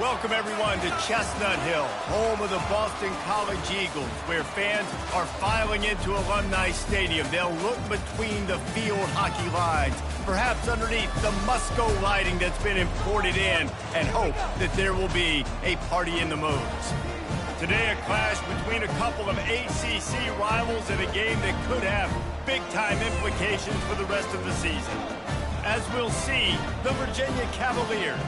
Welcome, everyone, to Chestnut Hill, home of the Boston College Eagles, where fans are filing into Alumni Stadium. They'll look between the field hockey lines, perhaps underneath the Musco lighting that's been imported in, and hope that there will be a party in the moons. Today, a clash between a couple of ACC rivals in a game that could have big-time implications for the rest of the season. As we'll see, the Virginia Cavaliers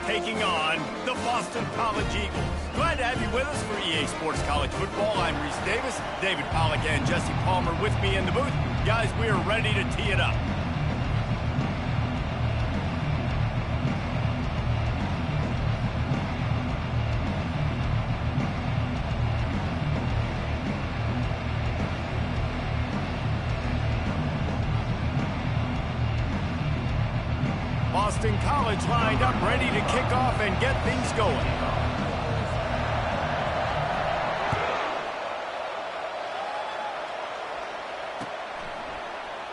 taking on the Boston College Eagles. Glad to have you with us for EA Sports College Football. I'm Reese Davis, David Pollack and Jesse Palmer with me in the booth. Guys, we are ready to tee it up. Boston College lined up, ready to kick off and get things going.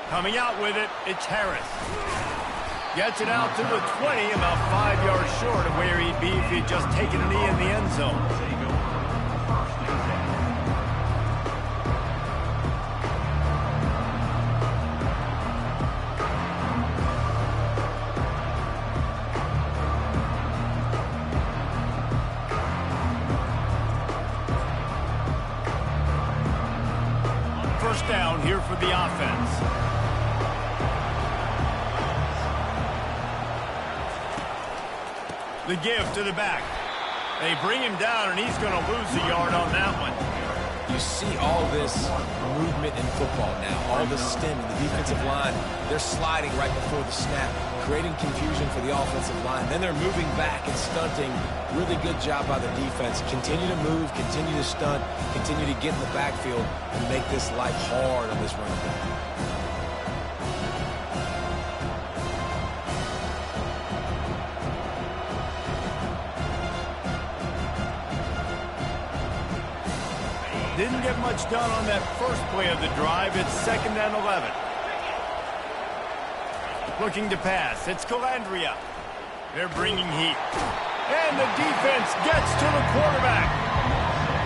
Coming out with it, it's Harris. Gets it out to the 20, about 5 yards short of where he'd be if he'd just taken a knee in the end zone. First down here for the offense. The give to the back. They bring him down, and he's going to lose a yard on that one. You see all this movement in football now, all this stemming, the defensive line, they're sliding right before the snap, creating confusion for the offensive line. Then they're moving back and stunting. Really good job by the defense. Continue to move, continue to stunt, continue to get in the backfield and make this life hard on this running back. Didn't get much done on that first play of the drive. It's 2nd and 11. Looking to pass. It's Calandria. They're bringing heat. And the defense gets to the quarterback.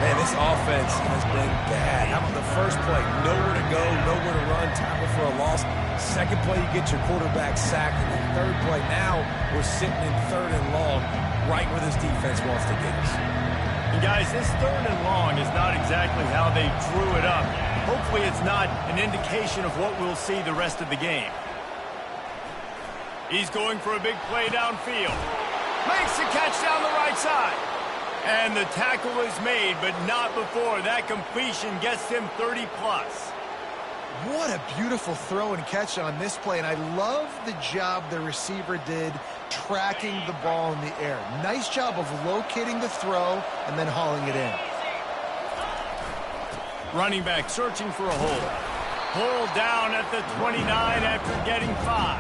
Man, this offense has been bad. How about the first play? Nowhere to go, nowhere to run, tackle for a loss. Second play, you get your quarterback sacked. And the third play, now we're sitting in 3rd and long, right where this defense wants to get us. And guys, this 3rd and long is not exactly how they drew it up. Hopefully it's not an indication of what we'll see the rest of the game. He's going for a big play downfield. Makes the catch down the right side. And the tackle is made, but not before that completion gets him 30-plus. What a beautiful throw and catch on this play, and I love the job the receiver did tracking the ball in the air. Nice job of locating the throw and then hauling it in. Running back searching for a hole. Pulled down at the 29 after getting 5.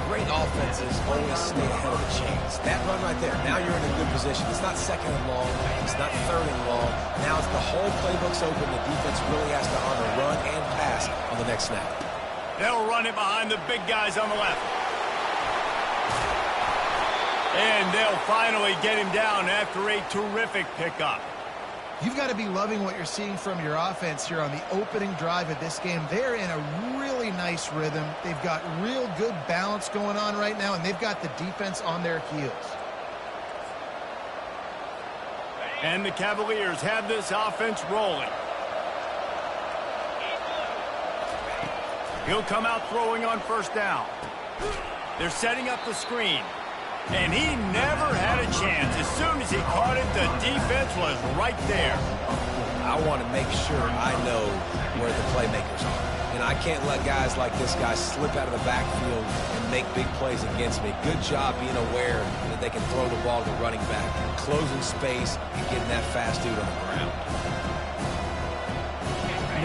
Great offenses always stay ahead of the chains. That run right there, now you're in a good position. It's not 2nd and long, it's not 3rd and long. Now it's the whole playbook's open. The defense really has to honor run and pass on the next snap. They'll run it behind the big guys on the left. And they'll finally get him down after a terrific pickup. You've got to be loving what you're seeing from your offense here on the opening drive of this game. They're in a really nice rhythm. They've got real good balance going on right now, and they've got the defense on their heels. And the Cavaliers have this offense rolling. He'll come out throwing on first down. They're setting up the screen. And he never had a chance. As soon as he caught it, the defense was right there. I want to make sure I know where the playmakers are. And I can't let guys like this guy slip out of the backfield and make big plays against me. Good job being aware that they can throw the ball to the running back, closing space, and getting that fast dude on the ground.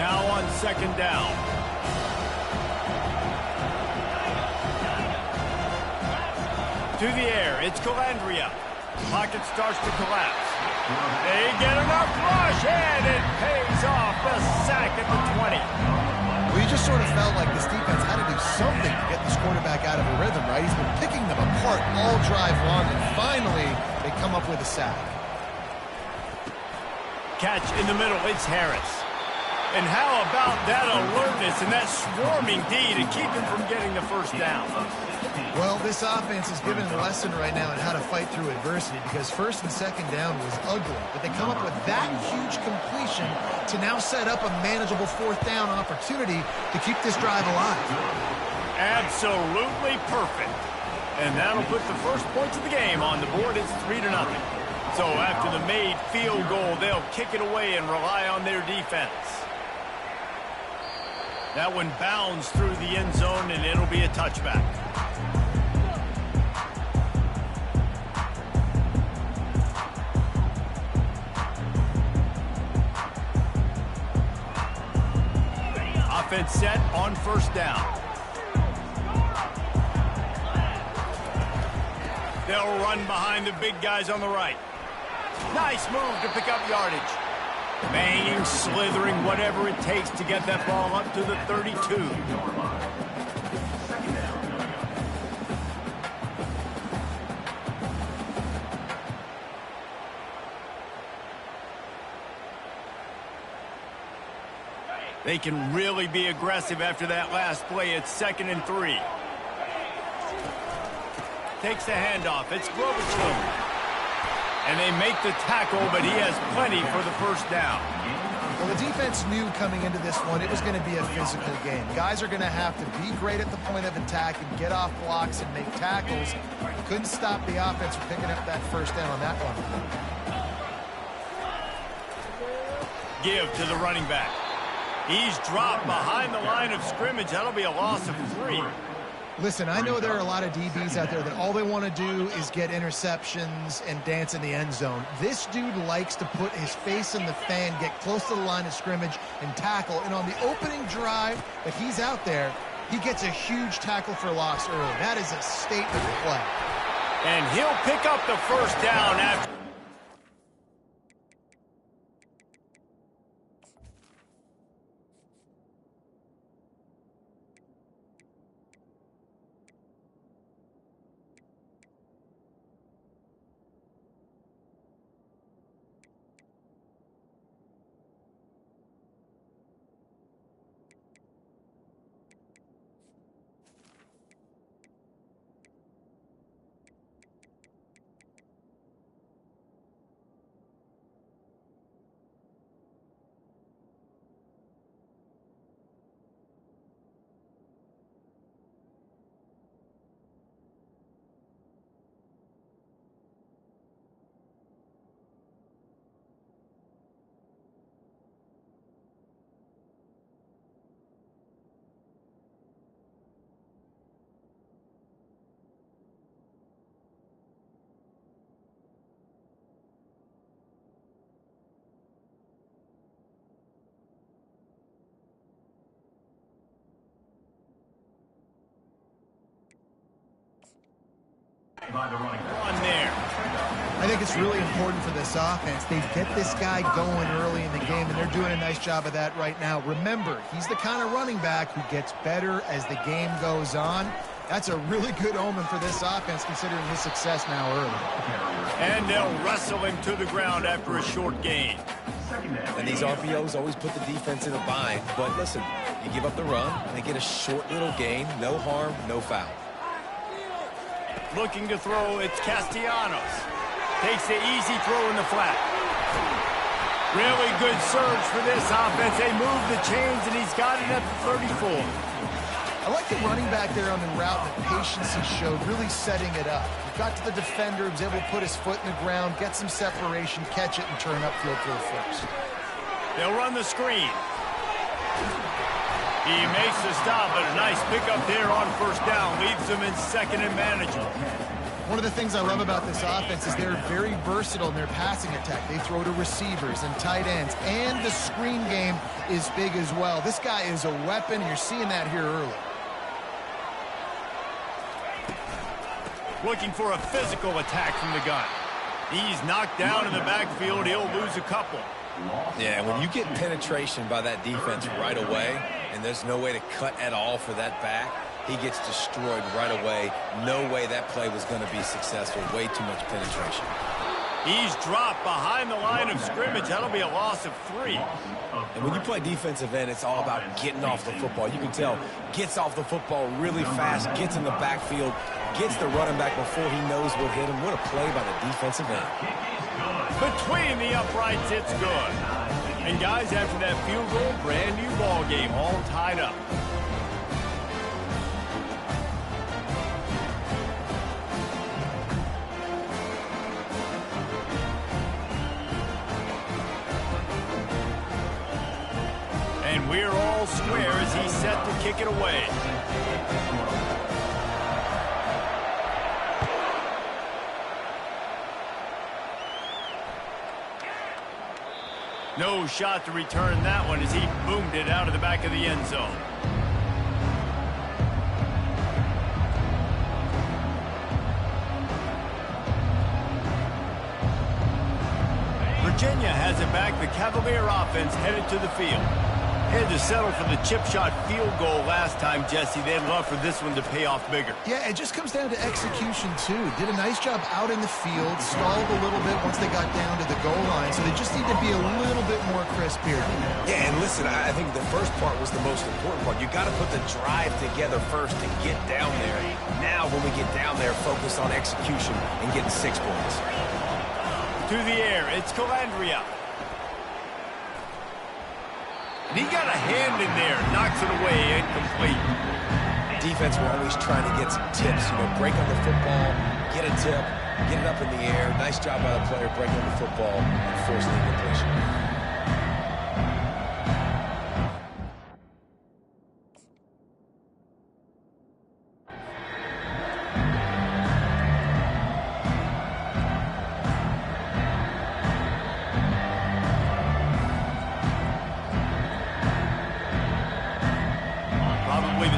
Now on 2nd down. To the air, it's Calandria. Pocket starts to collapse. They get enough rush, and it pays off. The sack at the 20. Well, you just sort of felt like this defense had to do something to get this quarterback out of a rhythm, right? He's been picking them apart all drive long, and finally They come up with a sack. Catch in the middle. It's Harris. And how about that alertness and that swarming D to keep him from getting the first down? Well, this offense is giving a lesson right now on how to fight through adversity, because first and second down was ugly, but they come up with that huge completion to now set up a manageable fourth down opportunity to keep this drive alive. Absolutely perfect. And that'll put the first points of the game on the board. It's 3-0. So after the made field goal, they'll kick it away and rely on their defense. That one bounds through the end zone, and it'll be a touchback. Offense set on first down. They'll run behind the big guys on the right. Nice move to pick up yardage. Banging, slithering, whatever it takes to get that ball up to the 32. They can really be aggressive after that last play. It's 2nd and 3. Takes the handoff. It's Gloverstone. And they make the tackle, but he has plenty for the first down. Well, the defense knew coming into this one it was going to be a physical game. Guys are going to have to be great at the point of attack and get off blocks and make tackles. Couldn't stop the offense from picking up that first down on that one. Give to the running back. He's dropped behind the line of scrimmage. That'll be a loss of 3. Listen, I know there are a lot of DBs out there that all they want to do is get interceptions and dance in the end zone. This dude likes to put his face in the fan, get close to the line of scrimmage, and tackle. And on the opening drive that he's out there, he gets a huge tackle for loss early. That is a statement play. And he'll pick up the first down after. On there. I think it's really important for this offense. They get this guy going early in the game, and they're doing a nice job of that right now. Remember, he's the kind of running back who gets better as the game goes on. That's a really good omen for this offense, considering his success now early. And they'll wrestle him to the ground after a short gain. And these RPOs always put the defense in a bind. But listen, you give up the run, they get a short little gain, no harm, no foul. Looking to throw, it's Castellanos. Takes the easy throw in the flat. Really good surge for this offense. They move the chains, and he's got it at the 34. I like the running back there on the route, the patience he showed, really setting it up. He got to the defender, he was able to put his foot in the ground, get some separation, catch it, and turn upfield for a first. They'll run the screen. He makes the stop, but a nice pickup there on first down. Leaves them in 2nd and manageable. One of the things I love about this offense is they're very versatile in their passing attack. They throw to receivers and tight ends, and the screen game is big as well. This guy is a weapon, and you're seeing that here early. Looking for a physical attack from the gun. He's knocked down in the backfield. He'll lose a couple. Yeah, when you get penetration by that defense right away, and there's no way to cut at all for that back, he gets destroyed right away. No way that play was going to be successful. Way too much penetration. He's dropped behind the line of scrimmage. That'll be a loss of 3. And when you play defensive end, it's all about getting off the football. You can tell, gets off the football really fast, gets in the backfield, gets the running back before he knows what hit him. What a play by the defensive end. Between the uprights, it's good. And guys, after that field goal, brand new ball game, all tied up. And we're all square as he's set to kick it away. No shot to return that one as he boomed it out of the back of the end zone. Virginia has it back. The Cavalier offense headed to the field. Had to settle for the chip shot field goal last time, Jesse. They'd love for this one to pay off bigger. Yeah, it just comes down to execution, too. Did a nice job out in the field, stalled a little bit once they got down to the goal line, so they just need to be a little bit more crisp here. Yeah, and listen, I think the first part was the most important part. You got to put the drive together first to get down there. Now, when we get down there, focus on execution and getting 6 points. To the air, it's Calandria. And he got a hand in there, knocks it away, incomplete. Defense, we're always trying to get some tips, break on the football, get a tip, get it up in the air. Nice job by the player breaking on the football and forcing the incompletion.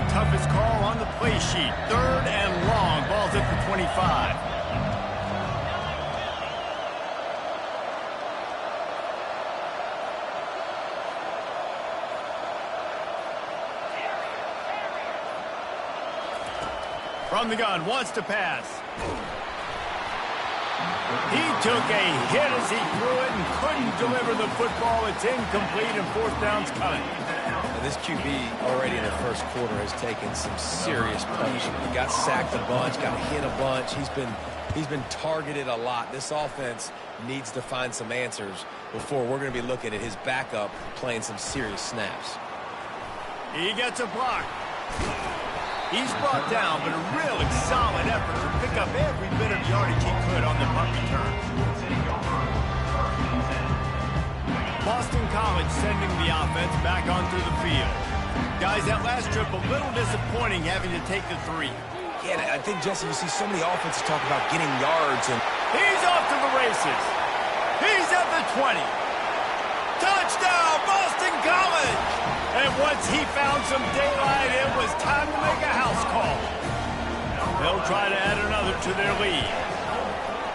Toughest call on the play sheet. 3rd and long. Ball's at the 25. From the gun, wants to pass. He took a hit as he threw it and couldn't deliver the football. It's incomplete and 4th down's coming. Now this QB already in the first quarter has taken some serious punishment. He got sacked a bunch, got hit a bunch. He's been targeted a lot. This offense needs to find some answers before we're going to be looking at his backup playing some serious snaps. He gets a block. He's brought down, but a really solid effort to pick up every bit of yardage he could on the punt return. Boston College sending the offense back onto the field. Guys, that last trip a little disappointing having to take the 3. Yeah, I think, Jesse, you see so many offenses talk about getting yards. And he's off to the races. He's at the 20. Touchdown, Boston College! And once he found some daylight, it was time to make a house call. They'll try to add another to their lead.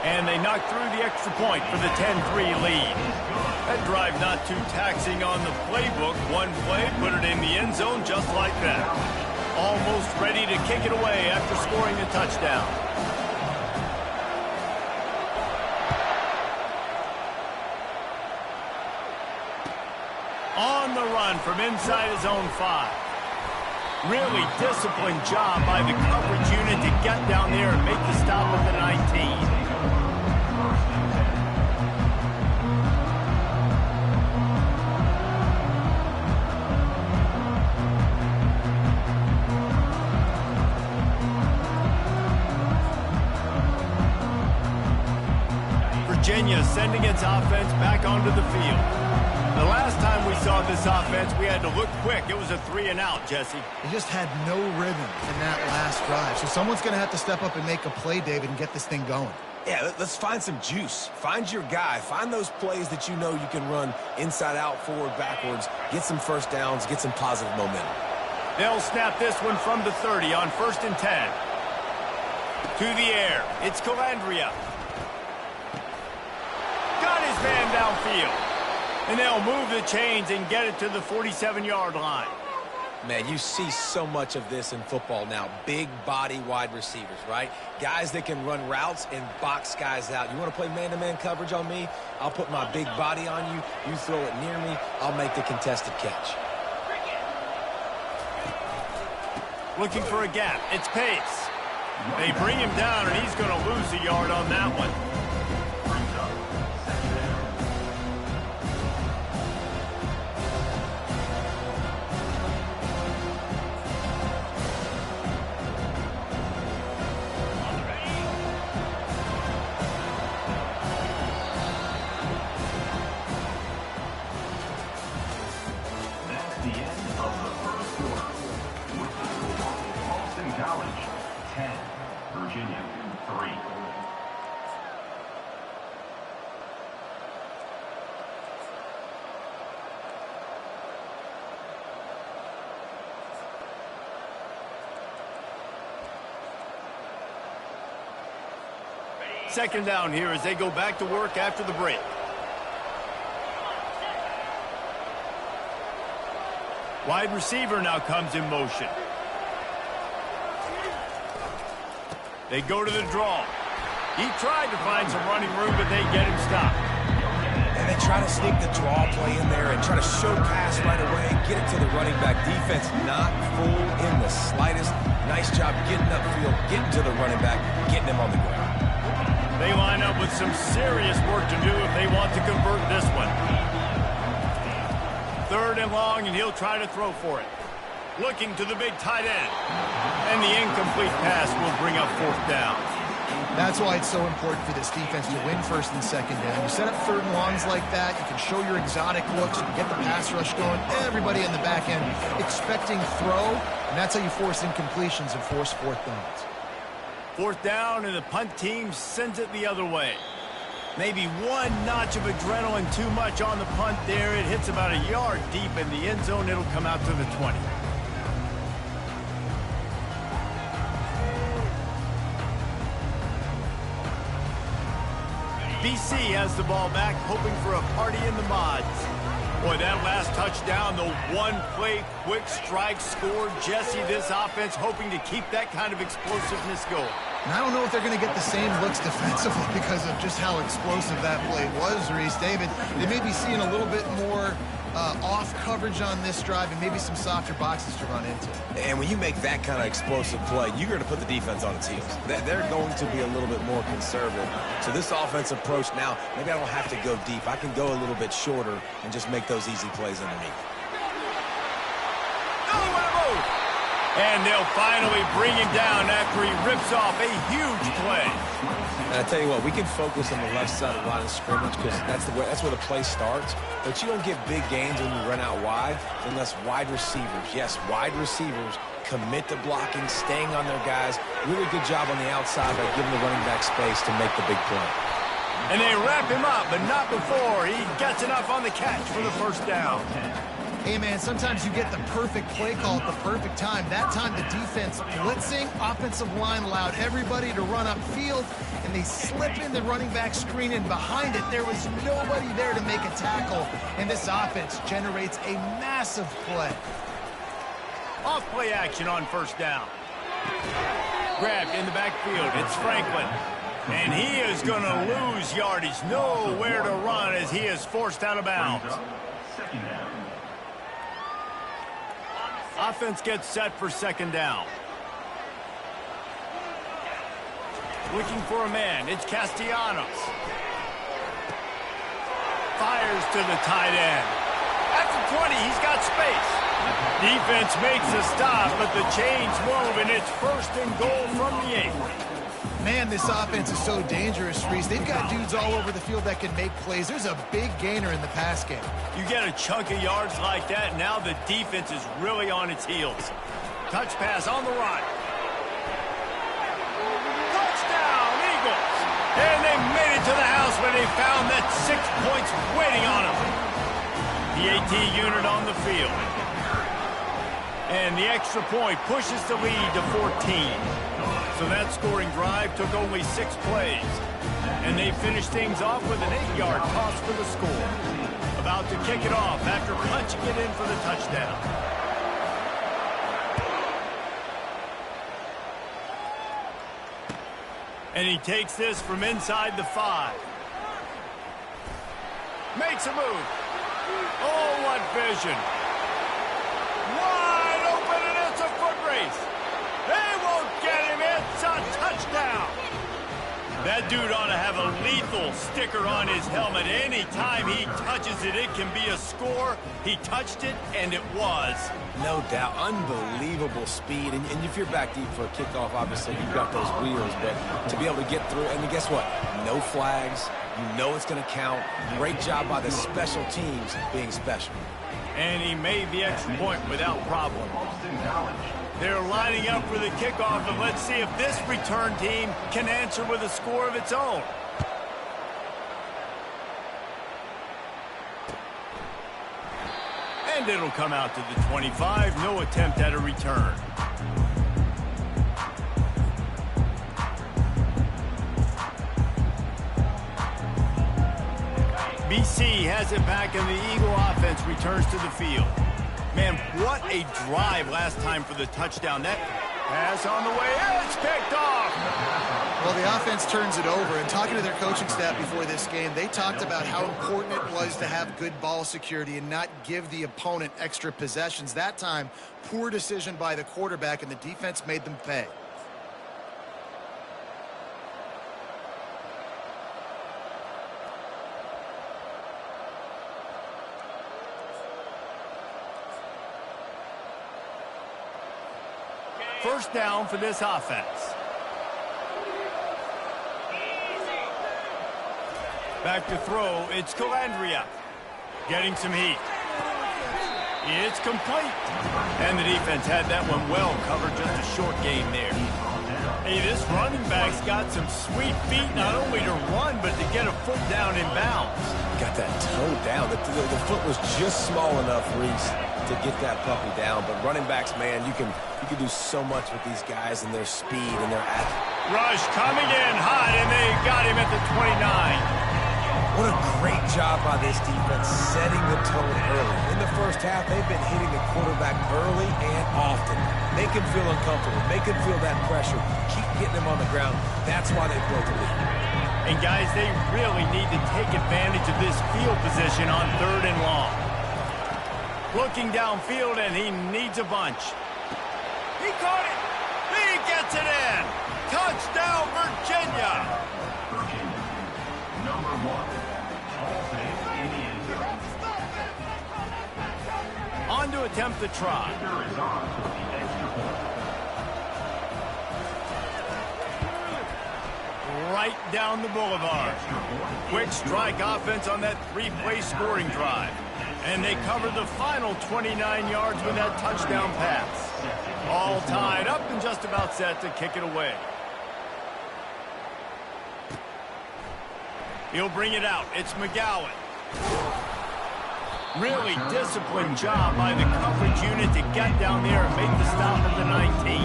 And they knocked through the extra point for the 10-3 lead. That drive not too taxing on the playbook. One play, put it in the end zone just like that. Almost ready to kick it away after scoring a touchdown. On the run from inside his own 5. Really disciplined job by the coverage unit to get down there and make the stop at the 19. Virginia sending its offense back onto the field. The last time we saw this offense, we had to look quick. It was a 3-and-out, Jesse. They just had no rhythm in that last drive. So someone's going to have to step up and make a play, David, and get this thing going. Yeah, let's find some juice. Find your guy. Find those plays that you know you can run inside out, forward, backwards. Get some first downs. Get some positive momentum. They'll snap this one from the 30 on 1st and 10. To the air. It's Calandria. Got his man downfield. And they'll move the chains and get it to the 47-yard line. Man, you see so much of this in football now. Big body wide receivers, right? Guys that can run routes and box guys out. You want to play man-to-man coverage on me? I'll put my big body on you. You throw it near me, I'll make the contested catch. Looking for a gap. It's Pace. They bring him down, and he's going to lose a yard on that one. College, 10. Virginia, 3. Second down here as they go back to work after the break. Wide receiver now comes in motion. They go to the draw. He tried to find some running room, but they get him stopped. And they try to sneak the draw play in there and try to show pass right away, get it to the running back. Defense not full in the slightest. Nice job getting upfield, getting to the running back, getting him on the ground. They line up with some serious work to do if they want to convert this one. Third and long, and he'll try to throw for it. Looking to the big tight end. And the incomplete pass will bring up fourth down. That's why it's so important for this defense to win first and second down. You set up third and longs like that, you can show your exotic looks, you can get the pass rush going, everybody in the back end expecting throw, and that's how you force incompletions and force fourth downs. Fourth down, and the punt team sends it the other way. Maybe one notch of adrenaline too much on the punt there. It hits about a yard deep in the end zone. It'll come out to the 20. BC has the ball back, hoping for a party in the mods. Boy, that last touchdown, the one-play quick strike score. Jesse, this offense hoping to keep that kind of explosiveness going. And I don't know if they're going to get the same looks defensively because of just how explosive that play was, Reese. David, they may be seeing a little bit more off coverage on this drive and maybe some softer boxes to run into. And when you make that kind of explosive play, you're going to put the defense on its heels. They're going to be a little bit more conservative. So this offensive approach now, maybe I don't have to go deep. I can go a little bit shorter and just make those easy plays underneath. And they'll finally bring him down after he rips off a huge play. And I tell you what, we can focus on the left side of the line of scrimmage because that's where the play starts. But you don't get big gains when you run out wide unless wide receivers, yes, wide receivers commit to blocking, staying on their guys. Really good job on the outside by giving the running back space to make the big play. And they wrap him up, but not before he gets enough on the catch for the first down. Hey, man, sometimes you get the perfect play call at the perfect time. That time, the defense blitzing, offensive line allowed everybody to run upfield, and they slip in the running back screen, and behind it, there was nobody there to make a tackle, and this offense generates a massive play. Off play action on first down. Grabbed in the backfield. It's Franklin. And he is going to lose yardage. Nowhere to run as he is forced out of bounds. Offense gets set for second down. Looking for a man. It's Castellanos. Fires to the tight end. At the 20, he's got space. Defense makes a stop, but the chains move, and it's first and goal from the 8. Man, this offense is so dangerous, Reese. They've got dudes all over the field that can make plays. There's a big gainer in the pass game. You get a chunk of yards like that, now the defense is really on its heels. Touch pass on the right. Touchdown, Eagles! And they made it to the house when they found that 6 points waiting on them. The AT unit on the field. And the extra point pushes the lead to 14. So that scoring drive took only 6 plays. And they finished things off with an 8-yard toss for the score. About to kick it off after punching it in for the touchdown. And he takes this from inside the 5. Makes a move. Oh, what vision. Wide open, and it's a foot race. They won't get him. It's a touchdown. That dude ought to have a lethal sticker on his helmet. Anytime he touches it, it can be a score. He touched it, and it was. No doubt. Unbelievable speed. And if you're back deep for a kickoff, obviously you've got those wheels. But to be able to get through, and guess what? No flags. You know it's going to count. Great job by the special teams being special. And he made the extra point without problem. They're lining up for the kickoff, and let's see if this return team can answer with a score of its own. And it'll come out to the 25. No attempt at a return. BC has it back, and the Eagle offense returns to the field. Man, what a drive last time for the touchdown. That pass on the way. It's picked off. Well, the offense turns it over, and talking to their coaching staff before this game, they talked about how important it was to have good ball security and not give the opponent extra possessions. That time, poor decision by the quarterback, and the defense made them pay. First down for this offense. Back to throw, it's Calandria. Getting some heat. It's complete. And the defense had that one well covered, just a short game there. Hey, this running back's got some sweet feet, not only to run, but to get a foot down in bounds. Got that toe down. The foot was just small enough, Reese, to get that puppy down. But running backs, man, you can do so much with these guys and their speed and their athletic. Rush coming in hot, and they got him at the 29. What a great job by this defense setting the tone early. In the first half, they've been hitting the quarterback early and often. Make him feel uncomfortable. Make him feel that pressure. Keep getting him on the ground. That's why they broke the lead. And, guys, they really need to take advantage of this field position on 3rd and long. Looking downfield, and he needs a bunch. He caught it. He gets it in. Touchdown, Virginia. Number 1. On to attempt the try. Right down the boulevard. Quick strike offense on that 3-play scoring drive. And they cover the final 29 yards with that touchdown pass. All tied up and just about set to kick it away. He'll bring it out. It's McGowan. Really disciplined job by the coverage unit to get down there and make the stop at the 19.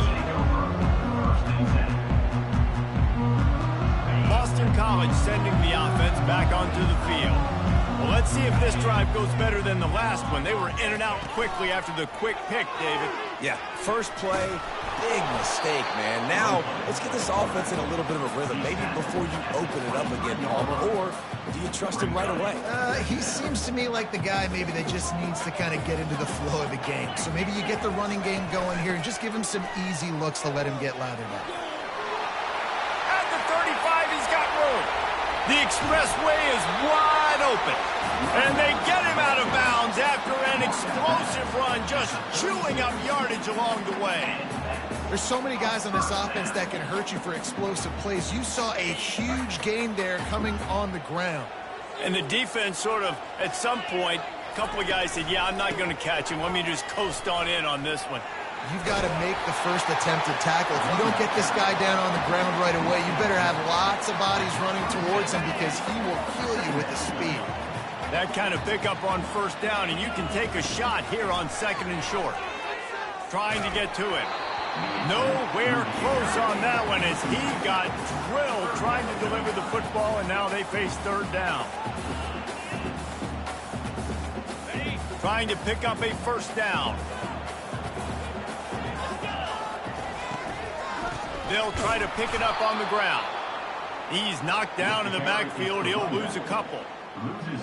Boston College sending the offense back onto the field. Well, let's see if this drive goes better than the last one. They were in and out quickly after the quick pick, David. Yeah, first play, big mistake, man. Now, let's get this offense in a little bit of a rhythm. Maybe before you open it up again, Palmer, or do you trust him right away? He seems to me like the guy maybe that just needs to kind of get into the flow of the game. So maybe you get the running game going here and just give him some easy looks to let him get lathered up. At the 35, he's got room. The expressway is wide open. And they get him out of bounds after an explosive run, just chewing up yardage along the way. There's so many guys on this offense that can hurt you for explosive plays. You saw a huge gain there coming on the ground. And the defense sort of, at some point, a couple of guys said, yeah, I'm not going to catch him. Let me just coast on in on this one. You've got to make the first attempted tackle. If you don't get this guy down on the ground right away, you better have lots of bodies running towards him because he will kill you with the speed. That kind of pickup on first down, and you can take a shot here on 2nd and short. Trying to get to it. Nowhere close on that one as he got drilled trying to deliver the football, and now they face 3rd down. Trying to pick up a first down. They'll try to pick it up on the ground. He's knocked down in the backfield. He'll lose a couple.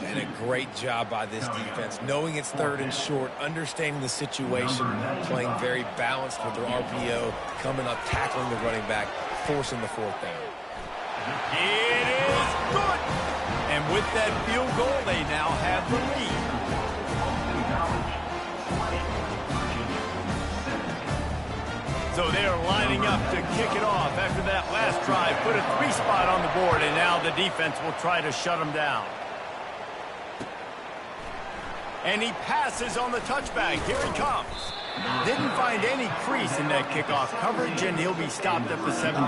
And a great job by this defense, knowing it's 3rd and short, understanding the situation, playing very balanced with their RPO, coming up, tackling the running back, forcing the 4th down. It is good. And with that field goal, they now have the lead. So they are lining up to kick it off after that last drive. Put a 3 spot on the board, and now the defense will try to shut them down. And he passes on the touchback. Here he comes. Didn't find any crease in that kickoff coverage, and he'll be stopped at the 17.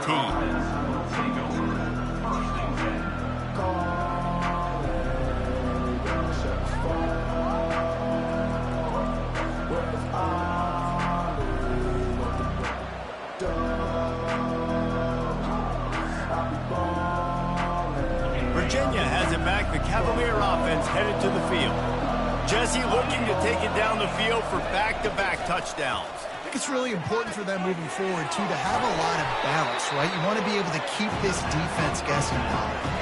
Virginia has it back. The Cavalier offense headed to the field. Jesse looking to take it down the field for back-to-back touchdowns. I think it's really important for them moving forward, too, to have a lot of balance, right? You want to be able to keep this defense guessing.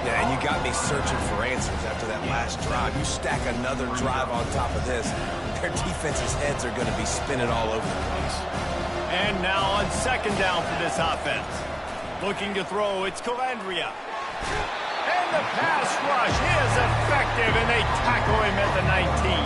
Yeah, and you got me searching for answers after that last drive. You stack another drive on top of this, their defense's heads are going to be spinning all over the place. And now on 2nd down for this offense. Looking to throw, it's Calandria. And the pass rush is effective, and they tackle him at the 19.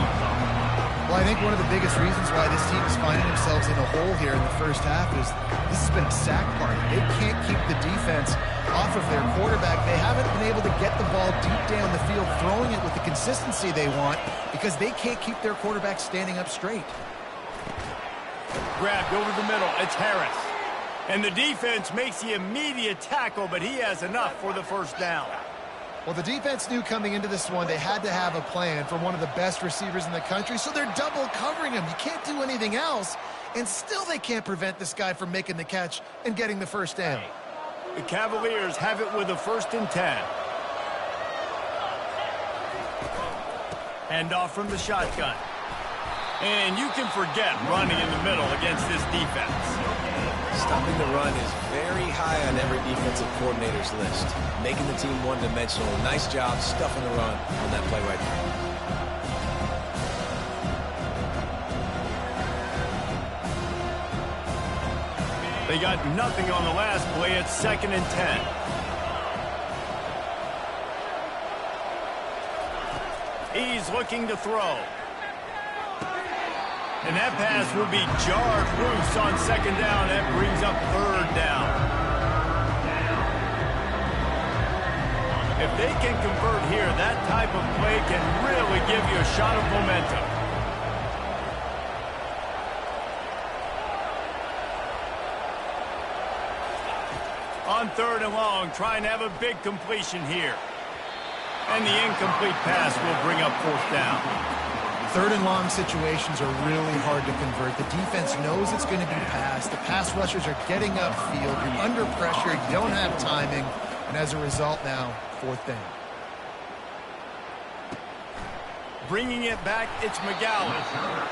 Well, I think one of the biggest reasons why this team is finding themselves in a hole here in the first half is this has been a sack party. They can't keep the defense off of their quarterback. They haven't been able to get the ball deep down the field, throwing it with the consistency they want because they can't keep their quarterback standing up straight. Grabbed over the middle. It's Harris. And the defense makes the immediate tackle, but he has enough for the 1st down. Well, the defense knew coming into this one they had to have a plan for one of the best receivers in the country, so they're double covering him. You can't do anything else, and still they can't prevent this guy from making the catch and getting the 1st down. The Cavaliers have it with a 1st and 10. Hand off from the shotgun. And you can forget running in the middle against this defense. Stopping the run is very high on every defensive coordinator's list. Making the team one-dimensional. Nice job stuffing the run on that play right there. They got nothing on the last play. It's 2nd and 10. He's looking to throw. And that pass will be jarred loose on 2nd down. That brings up 3rd down. If they can convert here, that type of play can really give you a shot of momentum. On 3rd and long, trying to have a big completion here. And the incomplete pass will bring up 4th down. 3rd and long situations are really hard to convert. The defense knows it's going to be passed. The pass rushers are getting upfield. You're under pressure. You don't have timing. And as a result now, 4th down. Bringing it back, it's McGowan.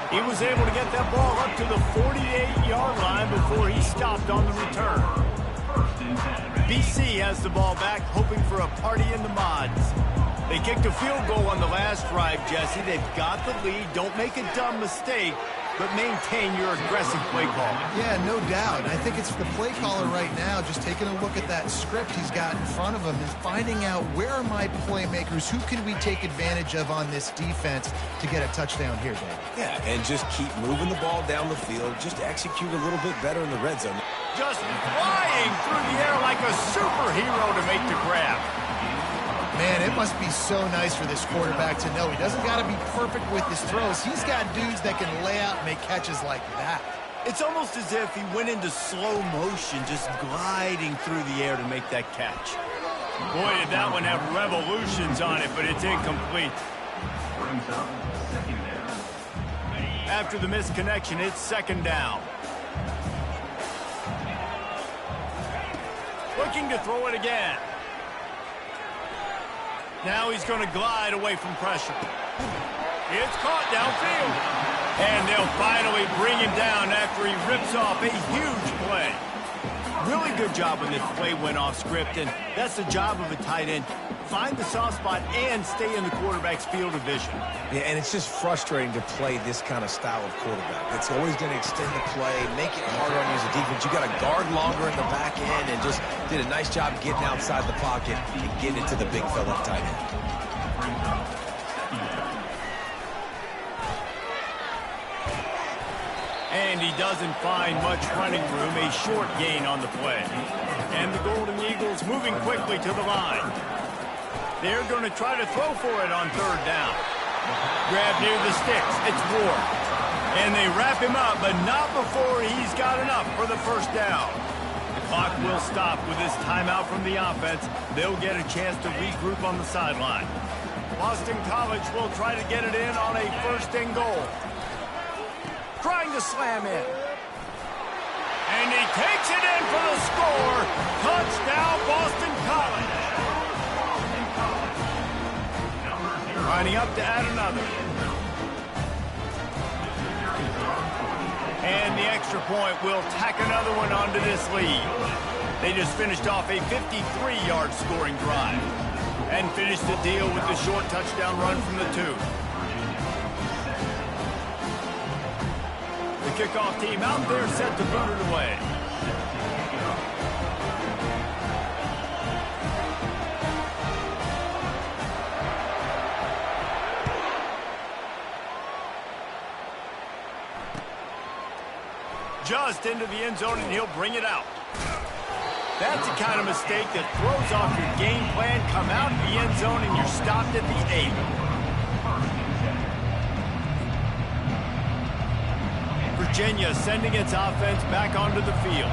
He was able to get that ball up to the 48-yard line before he stopped on the return. BC has the ball back, hoping for a party in the mods. They kicked a field goal on the last drive, Jesse. They've got the lead. Don't make a dumb mistake, but maintain your aggressive play call. Yeah, no doubt. I think it's the play caller right now just taking a look at that script he's got in front of him and finding out where are my playmakers, who can we take advantage of on this defense to get a touchdown here, Dave. Yeah, and just keep moving the ball down the field. Just execute a little bit better in the red zone. Just flying through the air like a superhero to make the grab. Man, it must be so nice for this quarterback to know he doesn't got to be perfect with his throws. He's got dudes that can lay out and make catches like that. It's almost as if he went into slow motion, just gliding through the air to make that catch. Boy, did that one have revolutions on it, but it's incomplete. After the misconnection, it's 2nd down. Looking to throw it again. Now he's going to glide away from pressure. It's caught downfield. And they'll finally bring him down after he rips off a huge play. Really good job when this play went off script, and that's the job of a tight end. Find the soft spot and stay in the quarterback's field of vision. Yeah, and it's just frustrating to play this kind of style of quarterback. It's always going to extend the play, make it harder on you as a defense. You got to guard longer in the back end, and just did a nice job getting outside the pocket and getting it to the big fella tight end. And he doesn't find much running room, a short gain on the play. And the Golden Eagles moving quickly to the line. They're going to try to throw for it on third down. Grab near the sticks. It's Ward. And they wrap him up, but not before he's got enough for the first down. The clock will stop with this timeout from the offense. They'll get a chance to regroup on the sideline. Boston College will try to get it in on a first and goal. Trying to slam in. And he takes it in for the score. Touchdown, Boston College. Lining up to add another. And the extra point will tack another one onto this lead. They just finished off a 53-yard scoring drive and finished the deal with the short touchdown run from the 2. The kickoff team out there set to boot it away. Just into the end zone, and he'll bring it out. That's the kind of mistake that throws off your game plan. Come out of the end zone, and you're stopped at the 8. Virginia sending its offense back onto the field.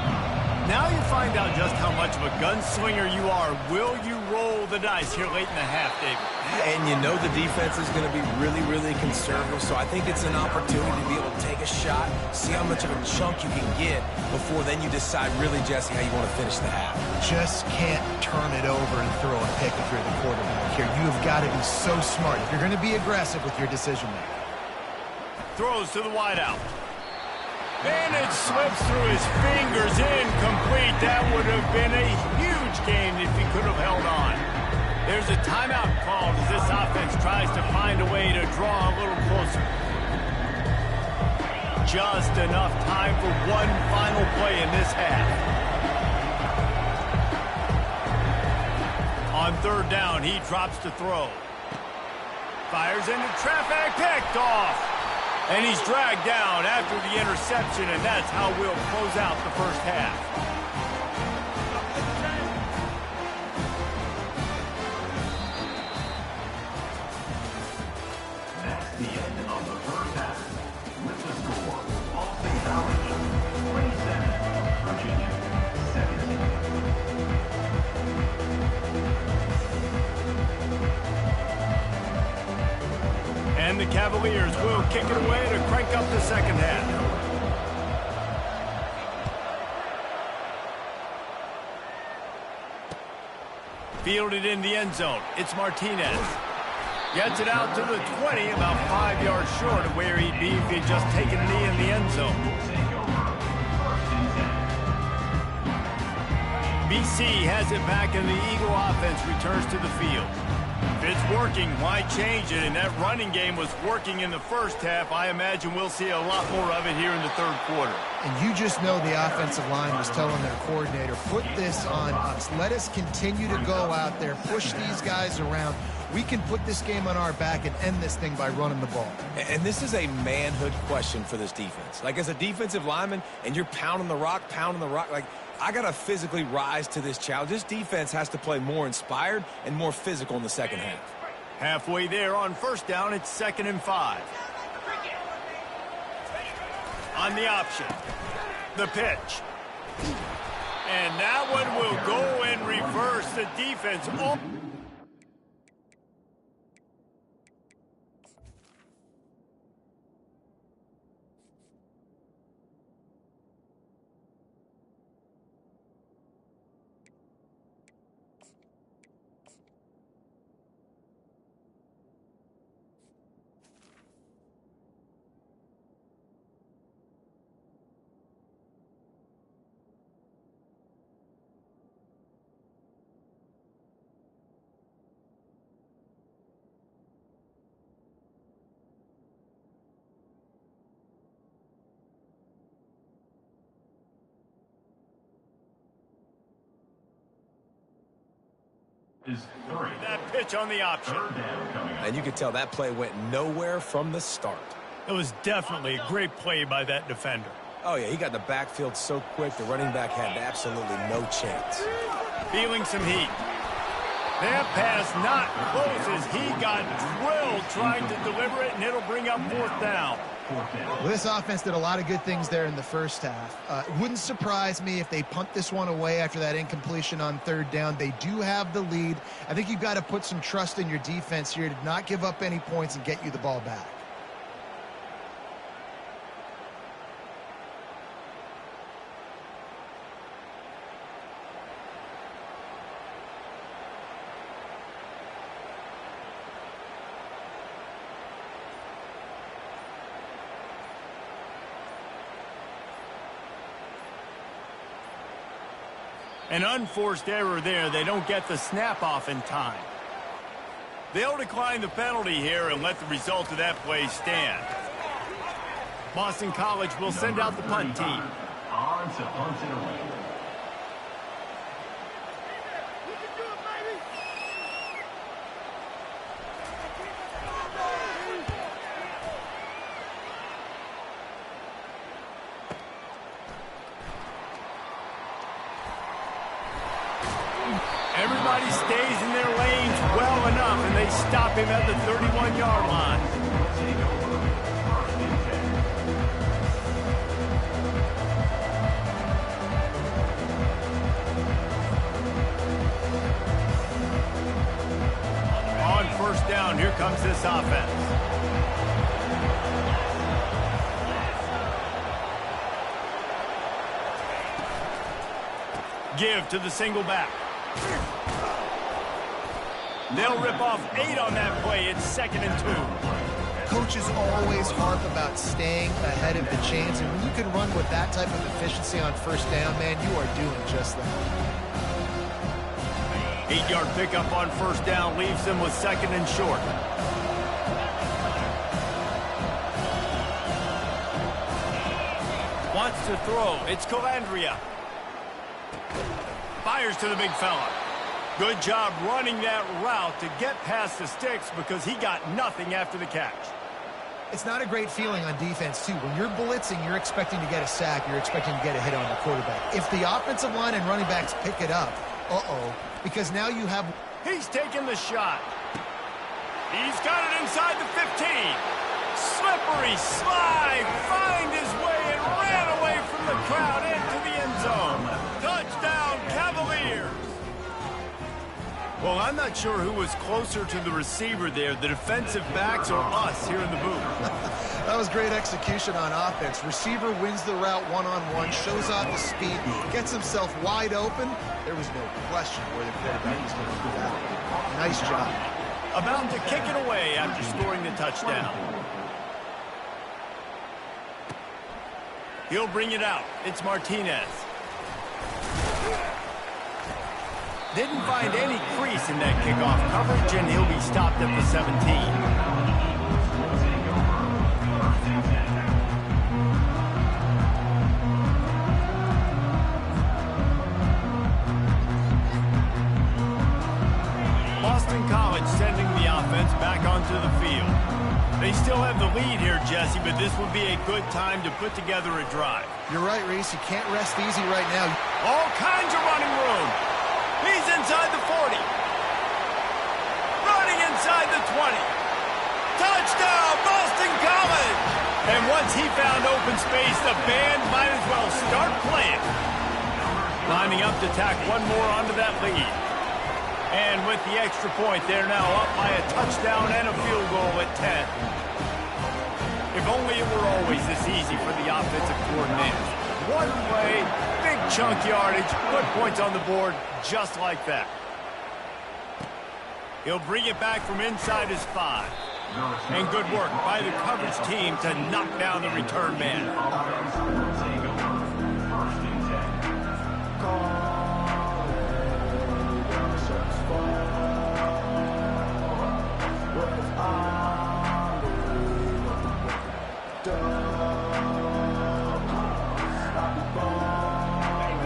Now you find out just how much of a gunslinger you are. Will you roll the dice here late in the half, David? And you know the defense is going to be really, really conservative, so I think it's an opportunity to be able to take a shot, see how much of a chunk you can get before then you decide really, Jesse, how you want to finish the half. Just can't turn it over and throw a pick if you're the quarterback here. You've got to be so smart if you're going to be aggressive with your decision making. Throws to the wideout. And it slips through his fingers, incomplete. That would have been a huge game if he could have held on. There's a timeout called as this offense tries to find a way to draw a little closer. Just enough time for one final play in this half. On third down, he drops to throw. Fires into traffic, picked off. And he's dragged down after the interception, and that's how we'll close out the first half. That's the end of the first half. With the score, Boston College 27, Virginia 17. And the Cavaliers will kick it away to crank up the second half. Fielded in the end zone. It's Martinez. Gets it out to the 20, about 5 yards short of where he'd be if he'd just taken a knee in the end zone. BC has it back, and the Eagle offense returns to the field. If it's working, why change it? And that running game was working in the first half. I imagine we'll see a lot more of it here in the third quarter. And you just know the offensive line was telling their coordinator, put this on us. Let us continue to go out there, push these guys around. We can put this game on our back and end this thing by running the ball. And this is a manhood question for this defense. Like, as a defensive lineman, and you're pounding the rock, like, I got to physically rise to this challenge. This defense has to play more inspired and more physical in the second half. Halfway there on first down, it's 2nd and 5. On the option, the pitch. And that one will go in reverse. The defense... is 3. That pitch on the option. Third down coming up. And you could tell that play went nowhere from the start. It was definitely a great play by that defender. Oh, yeah, he got in the backfield so quick, the running back had absolutely no chance. Feeling some heat. That pass not close as he got drilled trying to deliver it, and it'll bring up 4th down. Well, this offense did a lot of good things there in the first half. It wouldn't surprise me if they punt this one away after that incompletion on 3rd down. They do have the lead. I think you've got to put some trust in your defense here to not give up any points and get you the ball back. An unforced error there. They don't get the snap off in time. They'll decline the penalty here and let the result of that play stand. Boston College will send out the punt team. On to punt it away. Everybody stays in their lanes well enough, and they stop him at the 31-yard line. Take over. 1st and 10. On 1st down, here comes this offense. Give to the single back. They'll rip off 8 on that play. It's 2nd and 2. Coaches always harp about staying ahead of the chains, and when you can run with that type of efficiency on 1st down, man, you are doing just that. 8-yard pickup on 1st down leaves them with 2nd and short. Wants to throw. It's Calandria. Fires to the big fella. Good job running that route to get past the sticks because he got nothing after the catch. It's not a great feeling on defense, too. When you're blitzing, you're expecting to get a sack. You're expecting to get a hit on the quarterback. If the offensive line and running backs pick it up, because now you have... He's taking the shot. He's got it inside the 15. Slippery slide. Find his way and ran away from the crowd into the end zone. Touchdown, Cavaliers. Well, I'm not sure who was closer to the receiver there, the defensive backs or us here in the booth. That was great execution on offense. Receiver wins the route one-on-one, shows off the speed, gets himself wide open. There was no question where the quarterback was going to do that. Nice job. About to kick it away after scoring the touchdown. He'll bring it out. It's Martinez. Didn't find any crease in that kickoff coverage, and he'll be stopped at the 17. Boston College sending the offense back onto the field. They still have the lead here, Jesse, but this would be a good time to put together a drive. You're right, Reese. You can't rest easy right now. All kinds of running room. He's inside the 40. Running inside the 20. Touchdown, Boston College! And once he found open space, the band might as well start playing. Lining up to tack one more onto that lead. And with the extra point, they're now up by a touchdown and a field goal at 10. If only it were always this easy for the offensive coordinators. One play, big chunk yardage, put points on the board just like that. He'll bring it back from inside his 5. And good work by the coverage team to knock down the return man.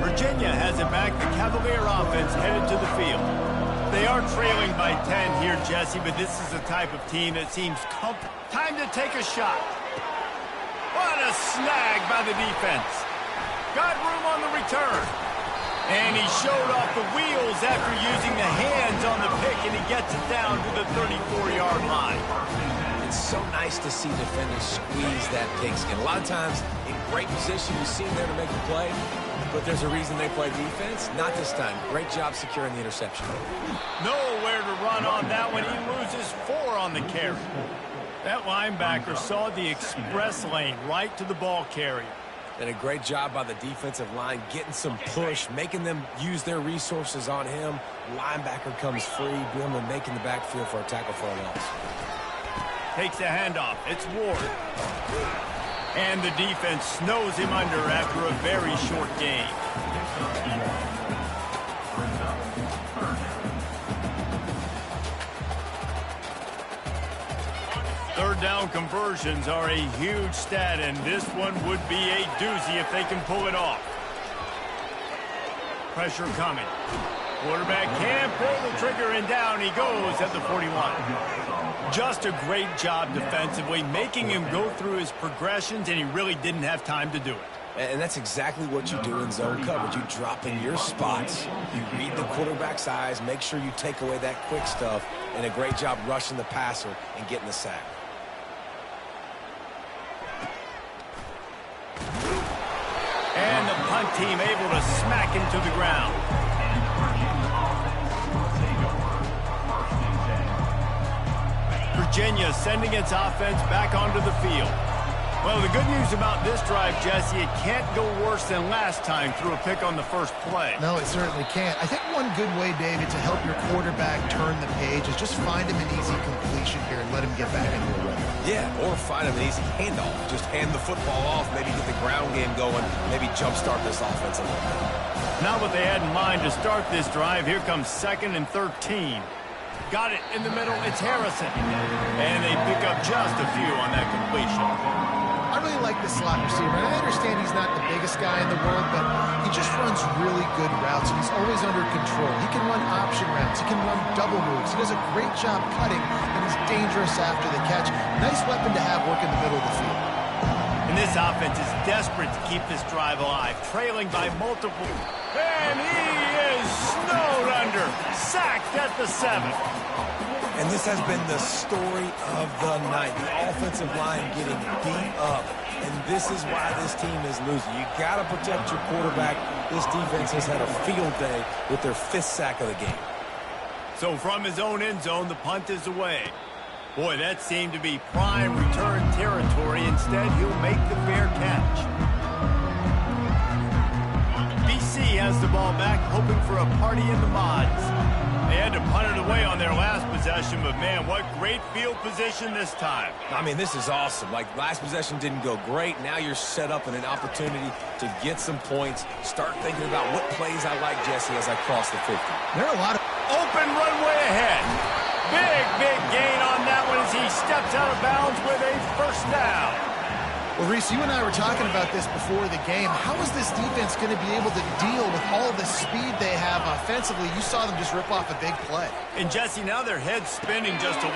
Virginia has it back. The Cavalier offense headed to the field. They are trailing by 10 here, Jesse, but this is the type of team that seems comfortable. Time to take a shot. What a snag by the defense. Got room on the return. And he showed off the wheels after using the hands on the pick, and he gets it down to the 34-yard line. It's so nice to see defenders squeeze that pigskin. A lot of times, in great position, you see them there to make the play, but there's a reason they play defense. Not this time. Great job securing the interception. Nowhere to run on that one. He loses 4 on the carry. That linebacker saw the express lane right to the ball carrier. And a great job by the defensive line getting some push, making them use their resources on him. Linebacker comes free, boom, and making the backfield for a tackle for a loss. Takes the handoff. It's Ward. And the defense snows him under after a very short game. Third down conversions are a huge stat, and this one would be a doozy if they can pull it off. Pressure coming. Quarterback can't pull the trigger, and down he goes at the 41. Just a great job defensively, making him go through his progressions, and he really didn't have time to do it. And that's exactly what you do in zone coverage. You drop in your spots, you read the quarterback's eyes, make sure you take away that quick stuff, and a great job rushing the passer and getting the sack. And the punt team able to smack him to the ground. Virginia sending its offense back onto the field. Well, the good news about this drive, Jesse, it can't go worse than last time through a pick on the first play. No, it certainly can't. I think one good way, David, to help your quarterback turn the page is just find him an easy completion here and let him get back into a rhythm. Yeah, or find him an easy handoff. Just hand the football off, maybe get the ground game going, maybe jumpstart this offense a little bit. Not what they had in mind to start this drive. Here comes 2nd and 13. Got it in the middle. It's Harrison. And they pick up just a few on that completion. I really like the slot receiver. And I understand he's not the biggest guy in the world, but he just runs really good routes, and he's always under control. He can run option routes. He can run double moves. He does a great job cutting, and he's dangerous after the catch. Nice weapon to have work in the middle of the field. And this offense is desperate to keep this drive alive, trailing by multiple. And he is snowed under, sacked at the 7. And this has been the story of the night. The offensive line getting beat up. And this is why this team is losing. You got to protect your quarterback. This defense has had a field day with their 5th sack of the game. So from his own end zone, the punt is away. Boy, that seemed to be prime return territory. Instead, he'll make the fair catch. BC has the ball back, hoping for a party in the mods. They had to punt it away on their last possession, but man, what great field position this time. I mean, this is awesome. Like, last possession didn't go great. Now you're set up in an opportunity to get some points. Start thinking about what plays I like, Jesse, as I cross the 50. There are a lot of Open runway ahead. Big gain on that one as he steps out of bounds with a first down. Well, Reese, you and I were talking about this before the game. How is this defense going to be able to deal with all the speed they have offensively? You saw them just rip off a big play. And, Jesse, now their head's spinning just a...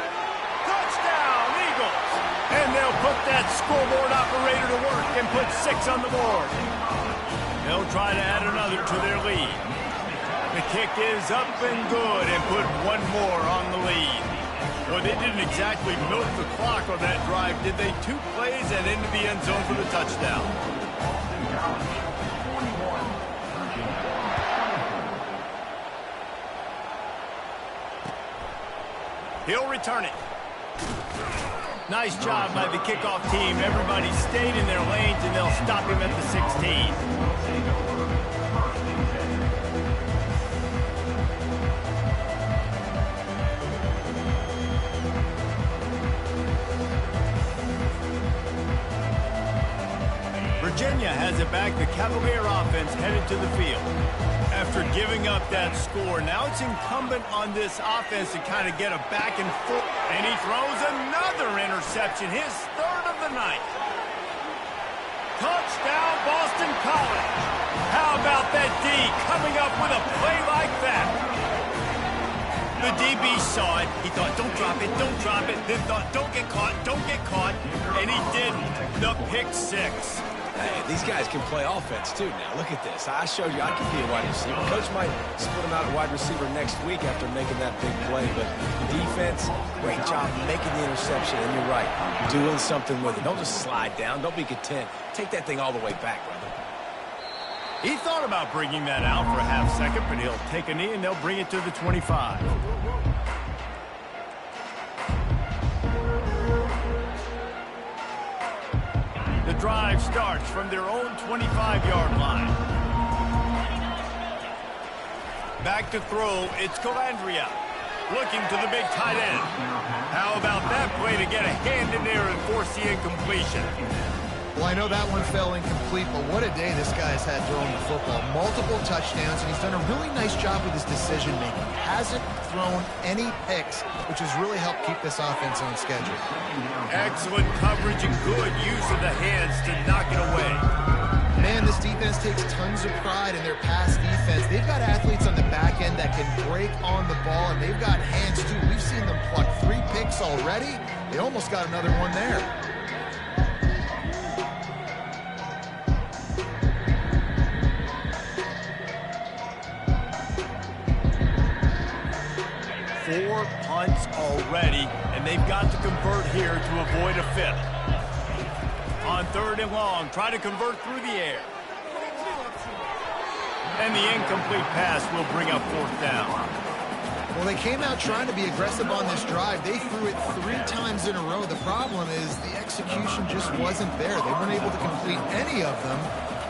Touchdown, Eagles! And they'll put that scoreboard operator to work and put 6 on the board. They'll try to add another to their lead. The kick is up and good and put 1 more on the lead. Well, they didn't exactly milk the clock on that drive, did they? 2 plays and into the end zone for the touchdown. He'll return it. Nice job by the kickoff team. Everybody stayed in their lanes, and they'll stop him at the 16. Virginia has it back. The Cavalier offense headed to the field. After giving up that score, now it's incumbent on this offense to kind of get a back and forth. And he throws another interception, his 3rd of the night. Touchdown, Boston College. How about that D coming up with a play like that? The DB saw it. He thought, don't drop it, don't drop it. Then thought, don't get caught, don't get caught. And he didn't. The pick six. Hey, these guys can play offense, too, now. Look at this. I showed you I can be a wide receiver. Coach might split him out at wide receiver next week after making that big play. But defense, great job making the interception. And you're right, doing something with it. Don't just slide down. Don't be content. Take that thing all the way back, brother. He thought about bringing that out for a half second, but he'll take a knee and they'll bring it to the 25. The drive starts from their own 25-yard line. Back to throw, it's Calandria. Looking to the big tight end. How about that play to get a hand in there and force the incompletion? Well, I know that one fell incomplete, but what a day this guy's had throwing the football. Multiple touchdowns, and he's done a really nice job with his decision-making. Hasn't thrown any picks, which has really helped keep this offense on schedule. Excellent coverage and good use of the hands to knock it away. Man, this defense takes tons of pride in their pass defense. They've got athletes on the back end that can break on the ball, and they've got hands, too. We've seen them pluck 3 picks already. They almost got another one there. Four punts already, and they've got to convert here to avoid a 5th. On 3rd and long, try to convert through the air. And the incomplete pass will bring up 4th down. Well, they came out trying to be aggressive on this drive. They threw it 3 times in a row. The problem is the execution just wasn't there. They weren't able to complete any of them.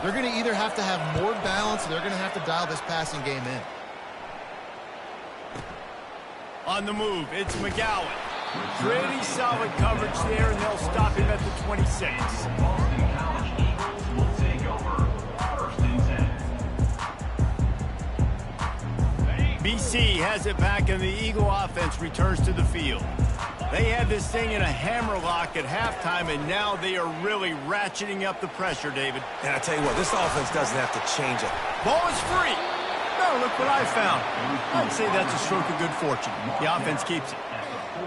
They're going to either have to have more balance or they're going to have to dial this passing game in. On the move, it's McGowan. Pretty solid coverage there, and they'll stop him at the 26. Boston College Eagles will take over 1st and 10. BC has it back, and the Eagle offense returns to the field. They had this thing in a hammerlock at halftime, and now they are really ratcheting up the pressure, David. And I tell you what, this offense doesn't have to change it. Ball is free. Oh, look what I found. I'd say that's a stroke of good fortune. The offense keeps it.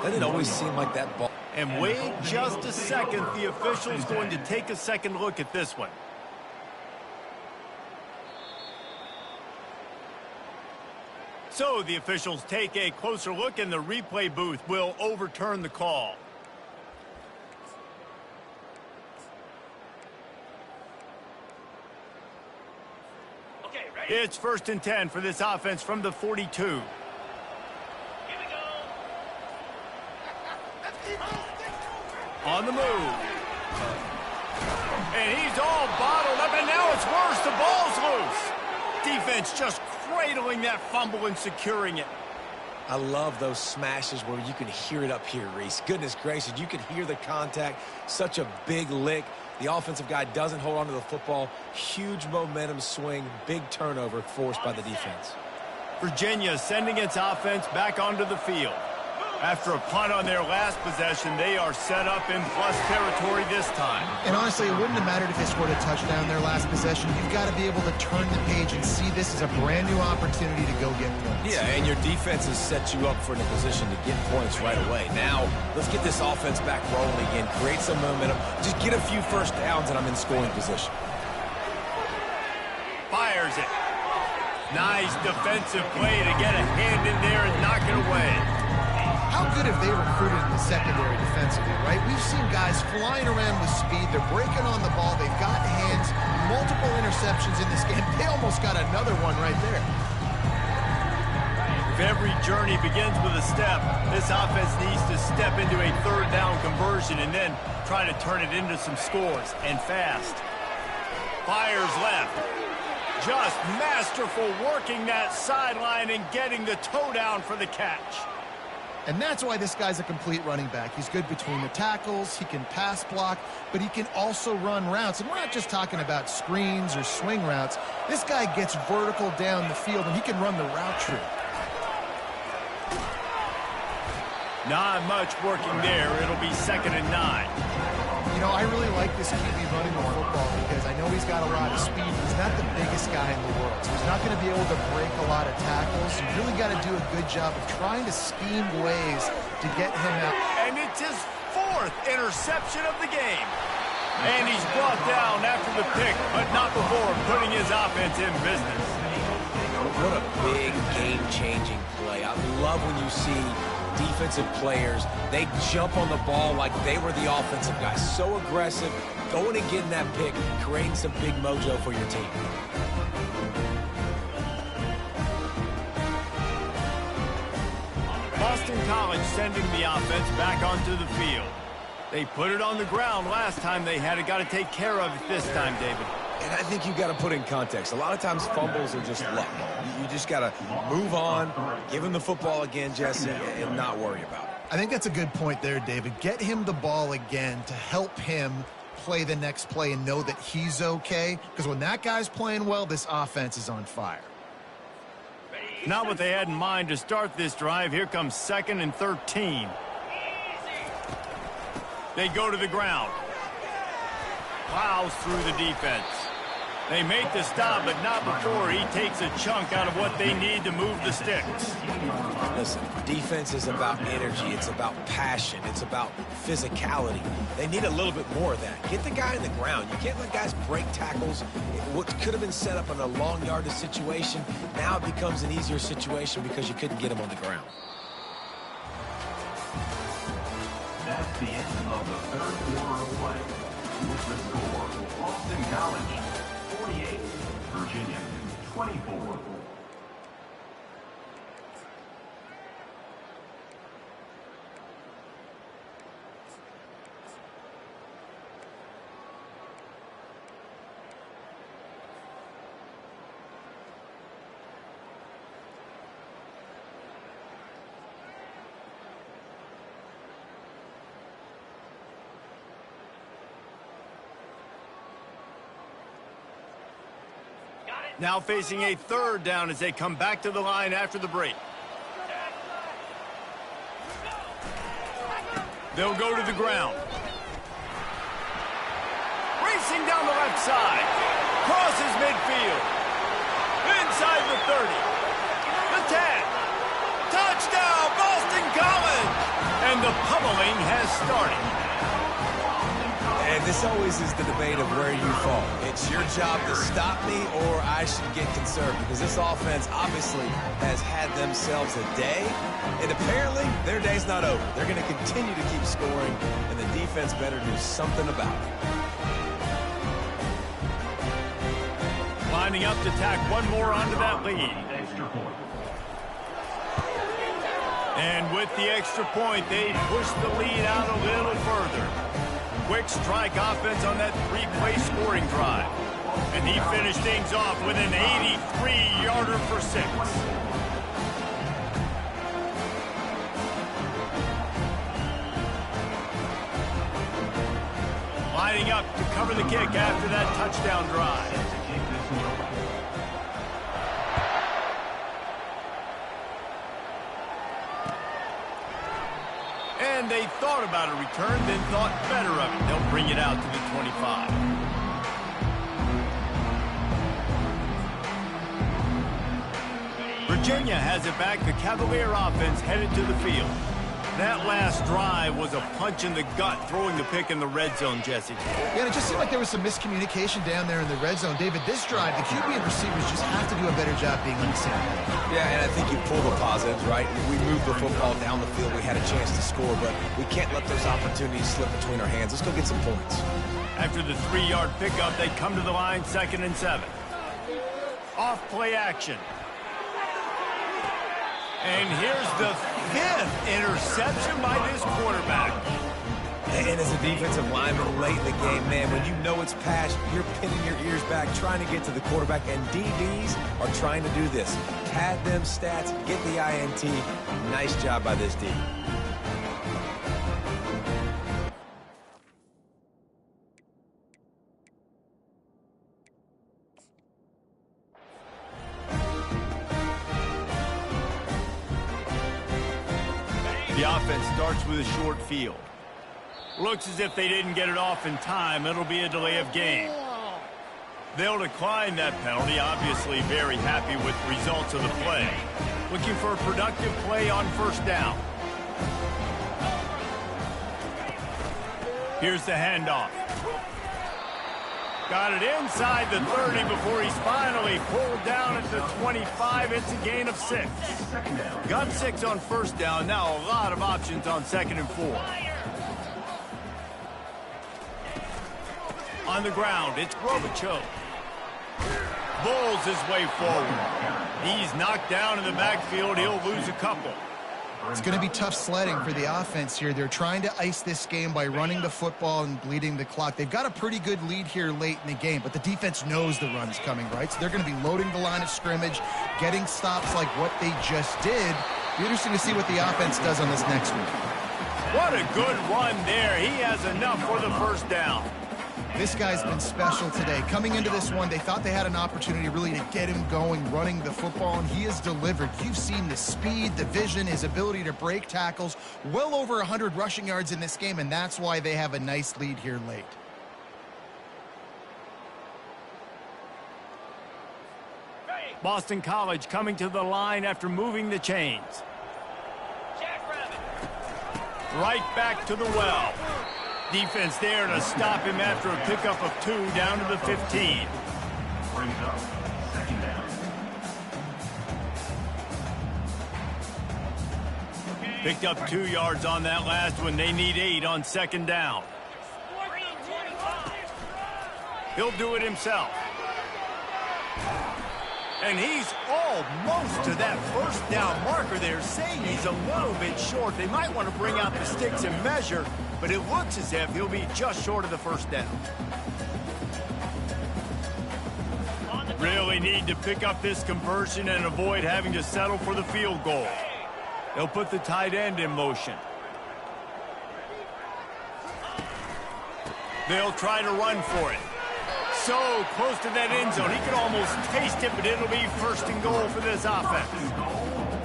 Doesn't it always seem like that ball? And wait just a second. The official's going to take a second look at this one. So the officials take a closer look, and the replay booth will overturn the call. It's 1st and 10 for this offense from the 42. On the move. And he's all bottled up, and now it's worse. The ball's loose. Defense just cradling that fumble and securing it. I love those smashes where you can hear it up here, Reese. Goodness gracious, you can hear the contact. Such a big lick. The offensive guy doesn't hold on to the football. Huge momentum swing, big turnover forced by the defense. Virginia sending its offense back onto the field. After a punt on their last possession, they are set up in plus territory this time. And honestly, it wouldn't have mattered if they scored a touchdown their last possession. You've got to be able to turn the page and see this as a brand new opportunity to go get points. Yeah, and your defense has set you up for in a position to get points right away. Now, let's get this offense back rolling again, create some momentum, just get a few first downs, and I'm in scoring position. Fires it. Nice defensive play to get a hand in there and knock it away. How good have they recruited in the secondary defensively, right? We've seen guys flying around with speed. They're breaking on the ball. They've got hands, multiple interceptions in this game. They almost got another one right there. If every journey begins with a step, this offense needs to step into a 3rd down conversion and then try to turn it into some scores, and fast. Fires left. Just masterful working that sideline and getting the toe down for the catch. And that's why this guy's a complete running back. He's good between the tackles, he can pass block, but he can also run routes. And we're not just talking about screens or swing routes. This guy gets vertical down the field, and he can run the route tree. Not much working there. It'll be 2nd and 9. You know, I really like this QB running the football because I know he's got a lot of speed. He's not the biggest guy in the world, so he's not going to be able to break a lot of tackles. You really got to do a good job of trying to scheme ways to get him out. And it's his 4th interception of the game. And he's brought down after the pick, but not before putting his offense in business. What a big game-changing play. I love when you see defensive players, they jump on the ball like they were the offensive guys. So aggressive, going and getting that pick, creating some big mojo for your team. Boston College sending the offense back onto the field. They put it on the ground last time they had it. Got to take care of it this time, David. And I think you've got to put in context. A lot of times fumbles are just luck. You just got to move on, give him the football again, Jesse, and not worry about it. I think that's a good point there, David. Get him the ball again to help him play the next play and know that he's okay. Because when that guy's playing well, this offense is on fire. Not what they had in mind to start this drive. Here comes 2nd and 13. They go to the ground. Plows through the defense. They make the stop, but not before he takes a chunk out of what they need to move the sticks. Listen, defense is about energy. It's about passion. It's about physicality. They need a little bit more of that. Get the guy in the ground. You can't let guys break tackles. What could have been set up in a long yardage situation, now it becomes an easier situation because you couldn't get him on the ground. That's the end of the 3rd quarter of play. With the score, Boston College 48, Virginia 24. Now facing a 3rd down as they come back to the line after the break. They'll go to the ground. Racing down the left side. Crosses midfield. Inside the 30. The 10. Touchdown, Boston College! And the pummeling has started. And this always is the debate of where you fall. It's your job to stop me or I should get conserved because this offense obviously has had themselves a day, and apparently their day's not over. They're going to continue to keep scoring, and the defense better do something about it. Lining up to tack one more onto that lead. And with the extra point, they push the lead out a little further. Quick strike offense on that 3-play scoring drive. And he finished things off with an 83-yarder for 6. Lining up to cover the kick after that touchdown drive. And they thought about a return, then thought better of it. They'll bring it out to the 25. Virginia has it back. The Cavalier offense headed to the field. That last drive was a punch in the gut, throwing the pick in the red zone, Jesse. Yeah, and it just seemed like there was some miscommunication down there in the red zone. David, this drive, the QB and receivers just have to do a better job being on the same page. Yeah, and I think you pull the positives, right? We moved the football down the field. We had a chance to score, but we can't let those opportunities slip between our hands. Let's go get some points. After the 3-yard pickup, they come to the line, 2nd and 7. Off play action. And here's the 5th interception by this quarterback. And as a defensive lineman late in the game, man, when you know it's passed, you're pinning your ears back, trying to get to the quarterback, and DBs are trying to do this. Pad them stats, get the INT. Nice job by this D. The offense starts with a short field. Looks as if they didn't get it off in time. It'll be a delay of game. They'll decline that penalty, obviously very happy with the results of the play. Looking for a productive play on first down. Here's the handoff. Got it inside the 30 before he's finally pulled down at the 25. It's a gain of 6. Got 6 on first down. Now a lot of options on 2nd and 4. On the ground, it's Robichaux. Bulls his way forward. He's knocked down in the backfield. He'll lose a couple. It's going to be tough sledding for the offense here. They're trying to ice this game by running the football and bleeding the clock. They've got a pretty good lead here late in the game, but the defense knows the run's coming, right? So they're going to be loading the line of scrimmage, getting stops like what they just did. Be interesting to see what the offense does on this next one. What a good run there. He has enough for the first down. This guy's been special today. Coming into this one, they thought they had an opportunity really to get him going, running the football, and he has delivered. You've seen the speed, the vision, his ability to break tackles. Well over 100 rushing yards in this game, and that's why they have a nice lead here late. Boston College coming to the line after moving the chains. Right back to the well. Defense there to stop him after a pickup of 2 down to the 15. Brings up 2nd down. Picked up 2 yards on that last one. They need 8 on 2nd down. He'll do it himself. And he's almost to that first down marker there, saying he's a little bit short. They might want to bring out the sticks and measure, but it looks as if he'll be just short of the first down. Really need to pick up this conversion and avoid having to settle for the field goal. They'll put the tight end in motion. They'll try to run for it. So close to that end zone. He could almost taste it, but it'll be 1st and goal for this offense.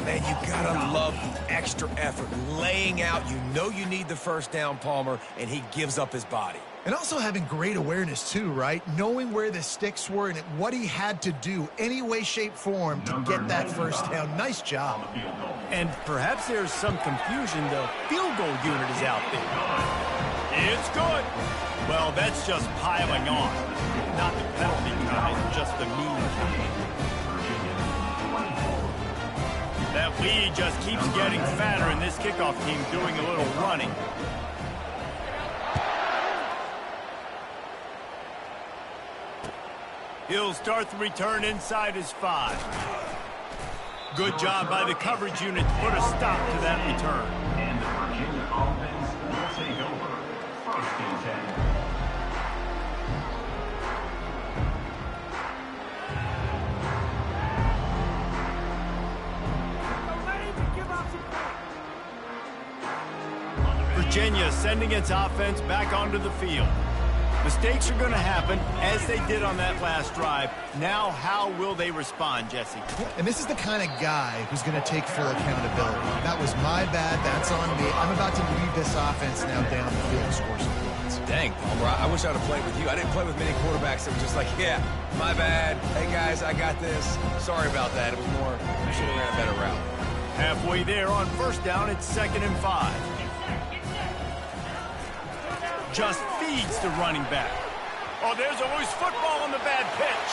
Man, you gotta love the extra effort. Laying out, you know you need the first down, Palmer, and he gives up his body. And also having great awareness too, right? Knowing where the sticks were and what he had to do, any way, shape, form, to get that first down. Nice job. And perhaps there's some confusion. The field goal unit is out there. It's good. Well, that's just piling on. Not the penalty kind, just the mean kind. That lead just keeps getting fatter, and this kickoff team doing a little running. He'll start the return inside his 5. Good job by the coverage unit to put a stop to that return. And the Virginia offense will take over 1st and 10. Virginia sending its offense back onto the field. Mistakes are going to happen, as they did on that last drive. Now, how will they respond, Jesse? And this is the kind of guy who's going to take full accountability. That was my bad. That's on me. I'm about to lead this offense now down the field and score some points. Dang, Palmer, I wish I'd have played with you. I didn't play with many quarterbacks that were just like, yeah, my bad. Hey, guys, I got this. Sorry about that. It was more, we should have ran a better route. Halfway there on first down, it's 2nd and 5. Just feeds the running back. Oh, there's a loose football on the bad pitch.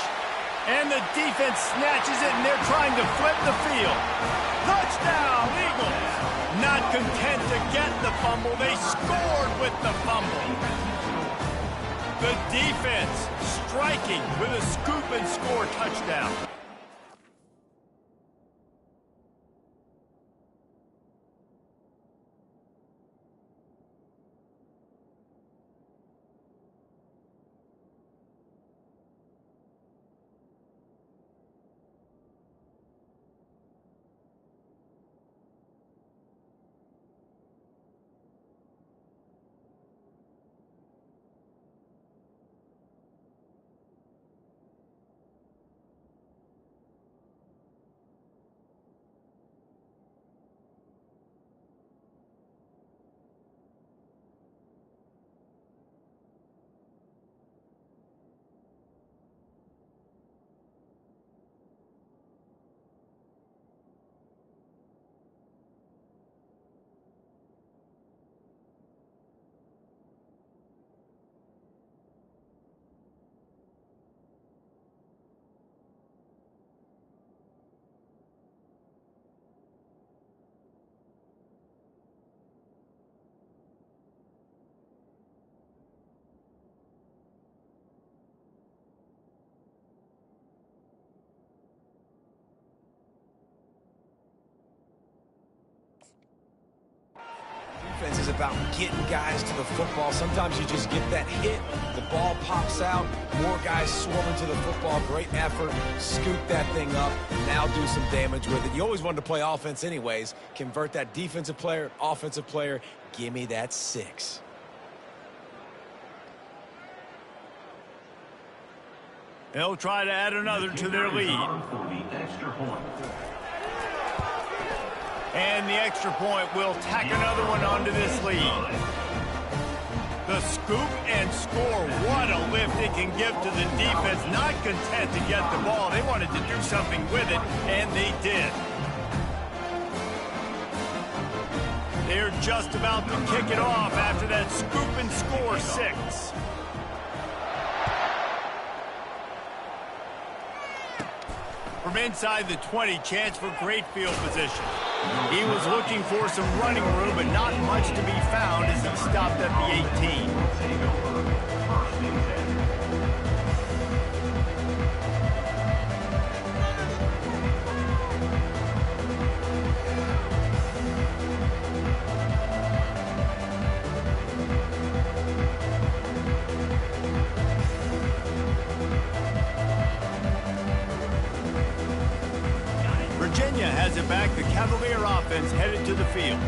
And the defense snatches it, and they're trying to flip the field. Touchdown, Eagles! Not content to get the fumble, they scored with the fumble. The defense striking with a scoop and score touchdown. offense is about getting guys to the football. Sometimes you just get that hit, the ball pops out, more guys swarming to the football. Great effort, scoop that thing up, now do some damage with it. You always wanted to play offense anyways. Convert that defensive player, offensive player. Give me that 6. They'll try to add another to their lead. And the extra point will tack another one onto this lead. The scoop and score. What a lift it can give to the defense. Not content to get the ball. They wanted to do something with it, and they did. They're just about to kick it off after that scoop and score 6. From inside the 20, chance for great field position. He was looking for some running room, but not much to be found as he stopped at the 18. Virginia has it back. The Cavalier offense headed to the field.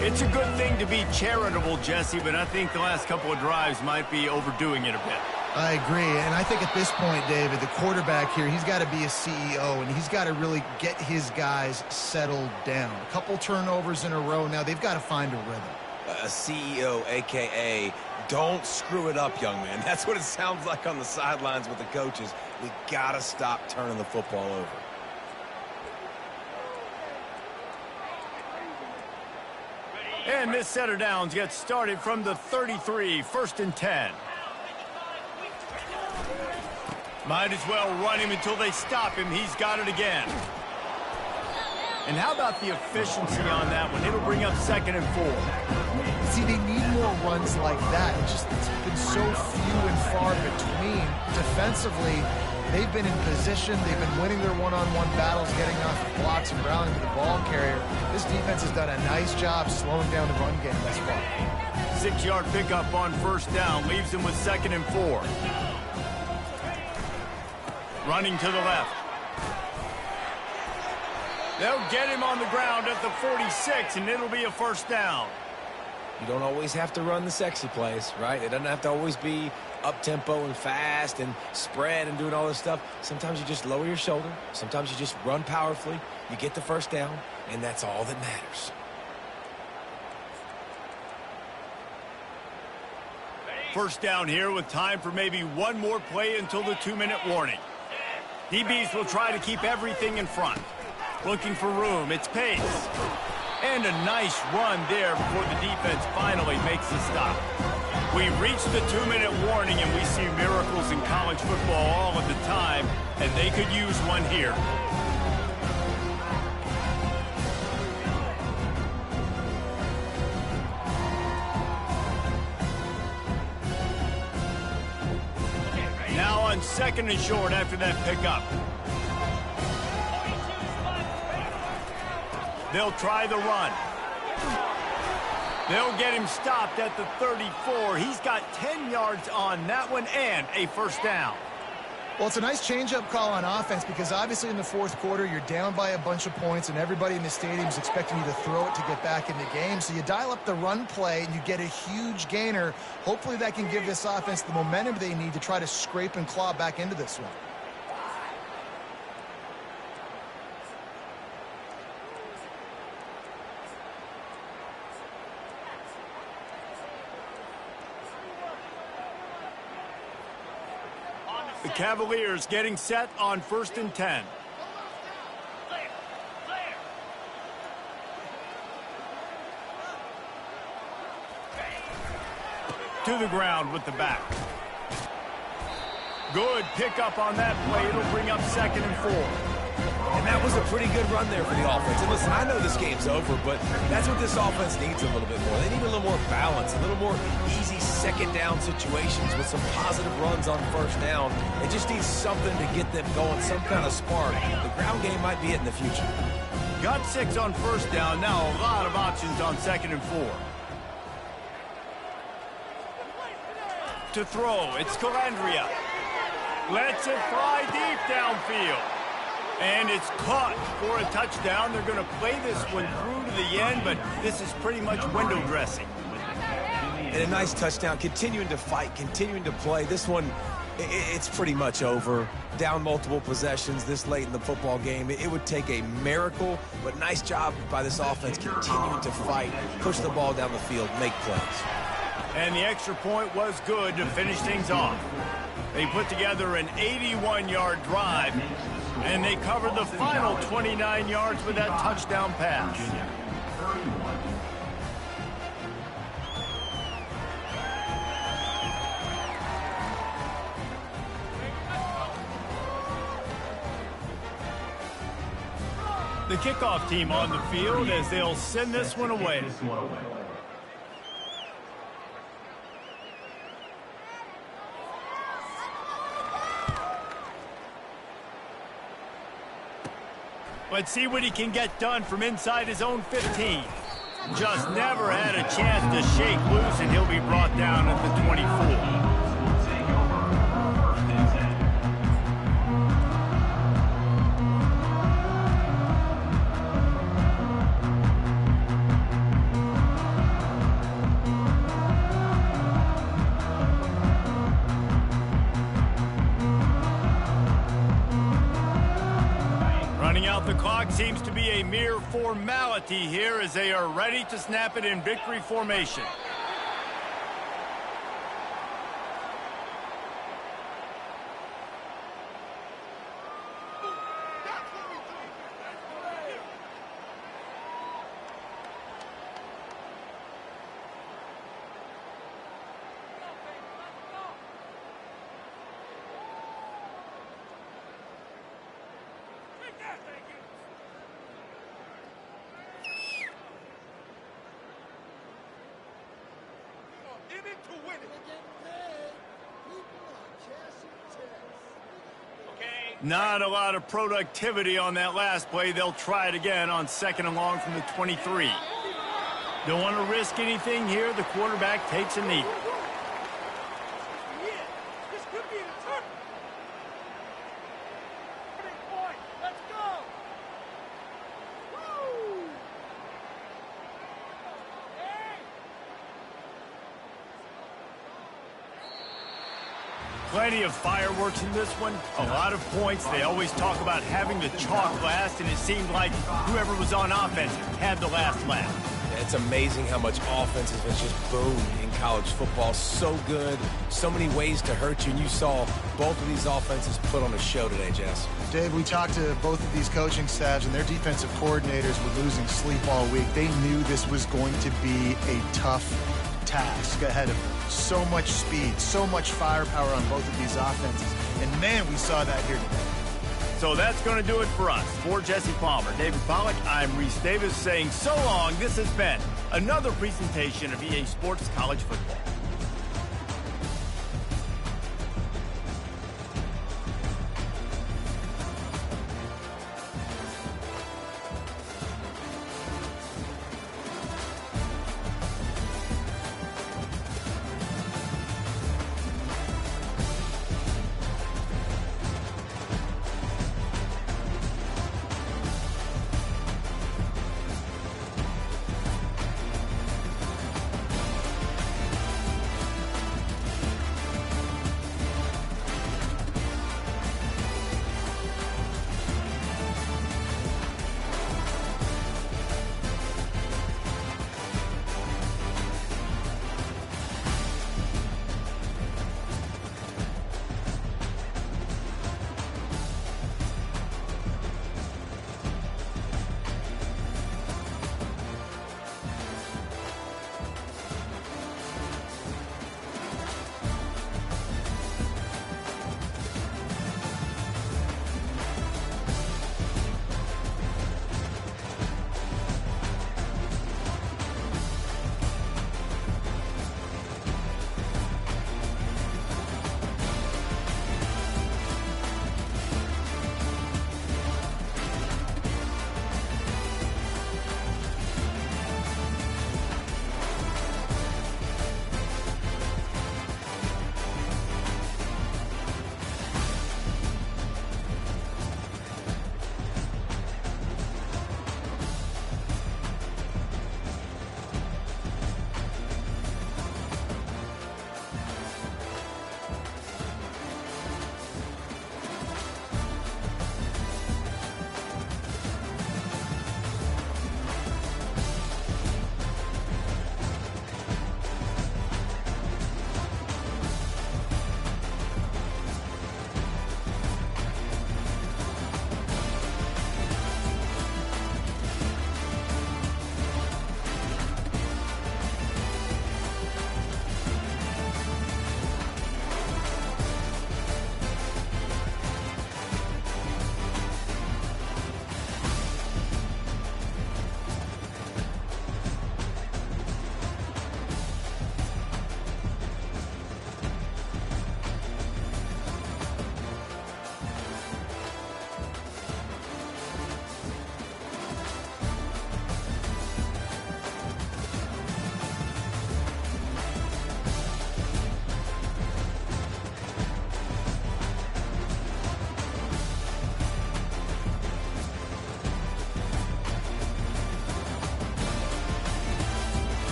It's a good thing to be charitable, Jesse, but I think the last couple of drives might be overdoing it a bit. I agree, and I think at this point, David, the quarterback here, he's got to be a CEO, and he's got to really get his guys settled down. A couple turnovers in a row. Now they've got to find a rhythm. A CEO, a.k.a. don't screw it up, young man. That's what it sounds like on the sidelines with the coaches. We got to stop turning the football over. And this set of downs gets started from the 33, 1st and 10. Might as well run him until they stop him. He's got it again. And how about the efficiency on that one? It'll bring up 2nd and 4. See, they need more runs like that. It's been so few and far between. Defensively, they've been in position. They've been winning their one-on-one battles, getting off the blocks and rallying to the ball carrier. This defense has done a nice job slowing down the run game thus far. 6-yard pickup on 1st down leaves them with 2nd and 4. Running to the left. They'll get him on the ground at the 46, and it'll be a 1st down. You don't always have to run the sexy plays, right? It doesn't have to always be up-tempo and fast and spread and doing all this stuff. Sometimes you just lower your shoulder. Sometimes you just run powerfully. You get the 1st down, and that's all that matters. First down here with time for maybe one more play until the 2-minute warning. DBs will try to keep everything in front. Looking for room. It's Pace. And a nice run there before the defense finally makes the stop. We've reached the 2-minute warning, and we see miracles in college football all of the time, and they could use one here. Now on 2nd and short after that pickup. They'll try the run. They'll get him stopped at the 34. He's got 10 yards on that one and a 1st down. Well, it's a nice change-up call on offense because obviously in the 4th quarter, you're down by a bunch of points and everybody in the stadium is expecting you to throw it to get back in the game. So you dial up the run play and you get a huge gainer. Hopefully that can give this offense the momentum they need to try to scrape and claw back into this one. The Cavaliers getting set on 1st and 10. To the ground with the back. Good pickup on that play. It'll bring up 2nd and 4. And that was a pretty good run there for the offense. And listen, I know this game's over, but that's what this offense needs a little bit more. They need a little more balance, a little more easy 2nd down situations with some positive runs on 1st down. They just need something to get them going, some kind of spark. The ground game might be it in the future. Got 6 on 1st down. Now a lot of options on 2nd and 4. to throw. It's Calandria. Lets it fly deep downfield. And it's caught for a touchdown. They're going to play this one through to the end, but this is pretty much window dressing. And a nice touchdown, continuing to fight, continuing to play. This one, it's pretty much over. Down multiple possessions this late in the football game. It would take a miracle, but nice job by this offense continuing to fight, push the ball down the field, make plays. And the extra point was good to finish things off. They put together an 81-yard drive, and they covered the final 29 yards with that touchdown pass. The kickoff team on the field as they'll send this one away. Let's see what he can get done from inside his own 15. Just never had a chance to shake loose, and he'll be brought down at the 24. Running out the clock seems to be a mere formality here as they are ready to snap it in victory formation. Not a lot of productivity on that last play. They'll try it again on 2nd and long from the 23. Don't want to risk anything here. The quarterback takes a knee. Plenty of fireworks in this one, a lot of points. They always talk about having the chalk last, and it seemed like whoever was on offense had the last laugh. It's amazing how much offense has just boomed in college football. So good, so many ways to hurt you, and you saw both of these offenses put on a show today, Jess. Dave, we talked to both of these coaching staffs, and their defensive coordinators were losing sleep all week. They knew this was going to be a tough task ahead of them. So much speed, so much firepower on both of these offenses. And, man, we saw that here today. So that's going to do it for us. For Jesse Palmer, David Pollack, I'm Reese Davis saying so long. This has been another presentation of EA Sports College Football.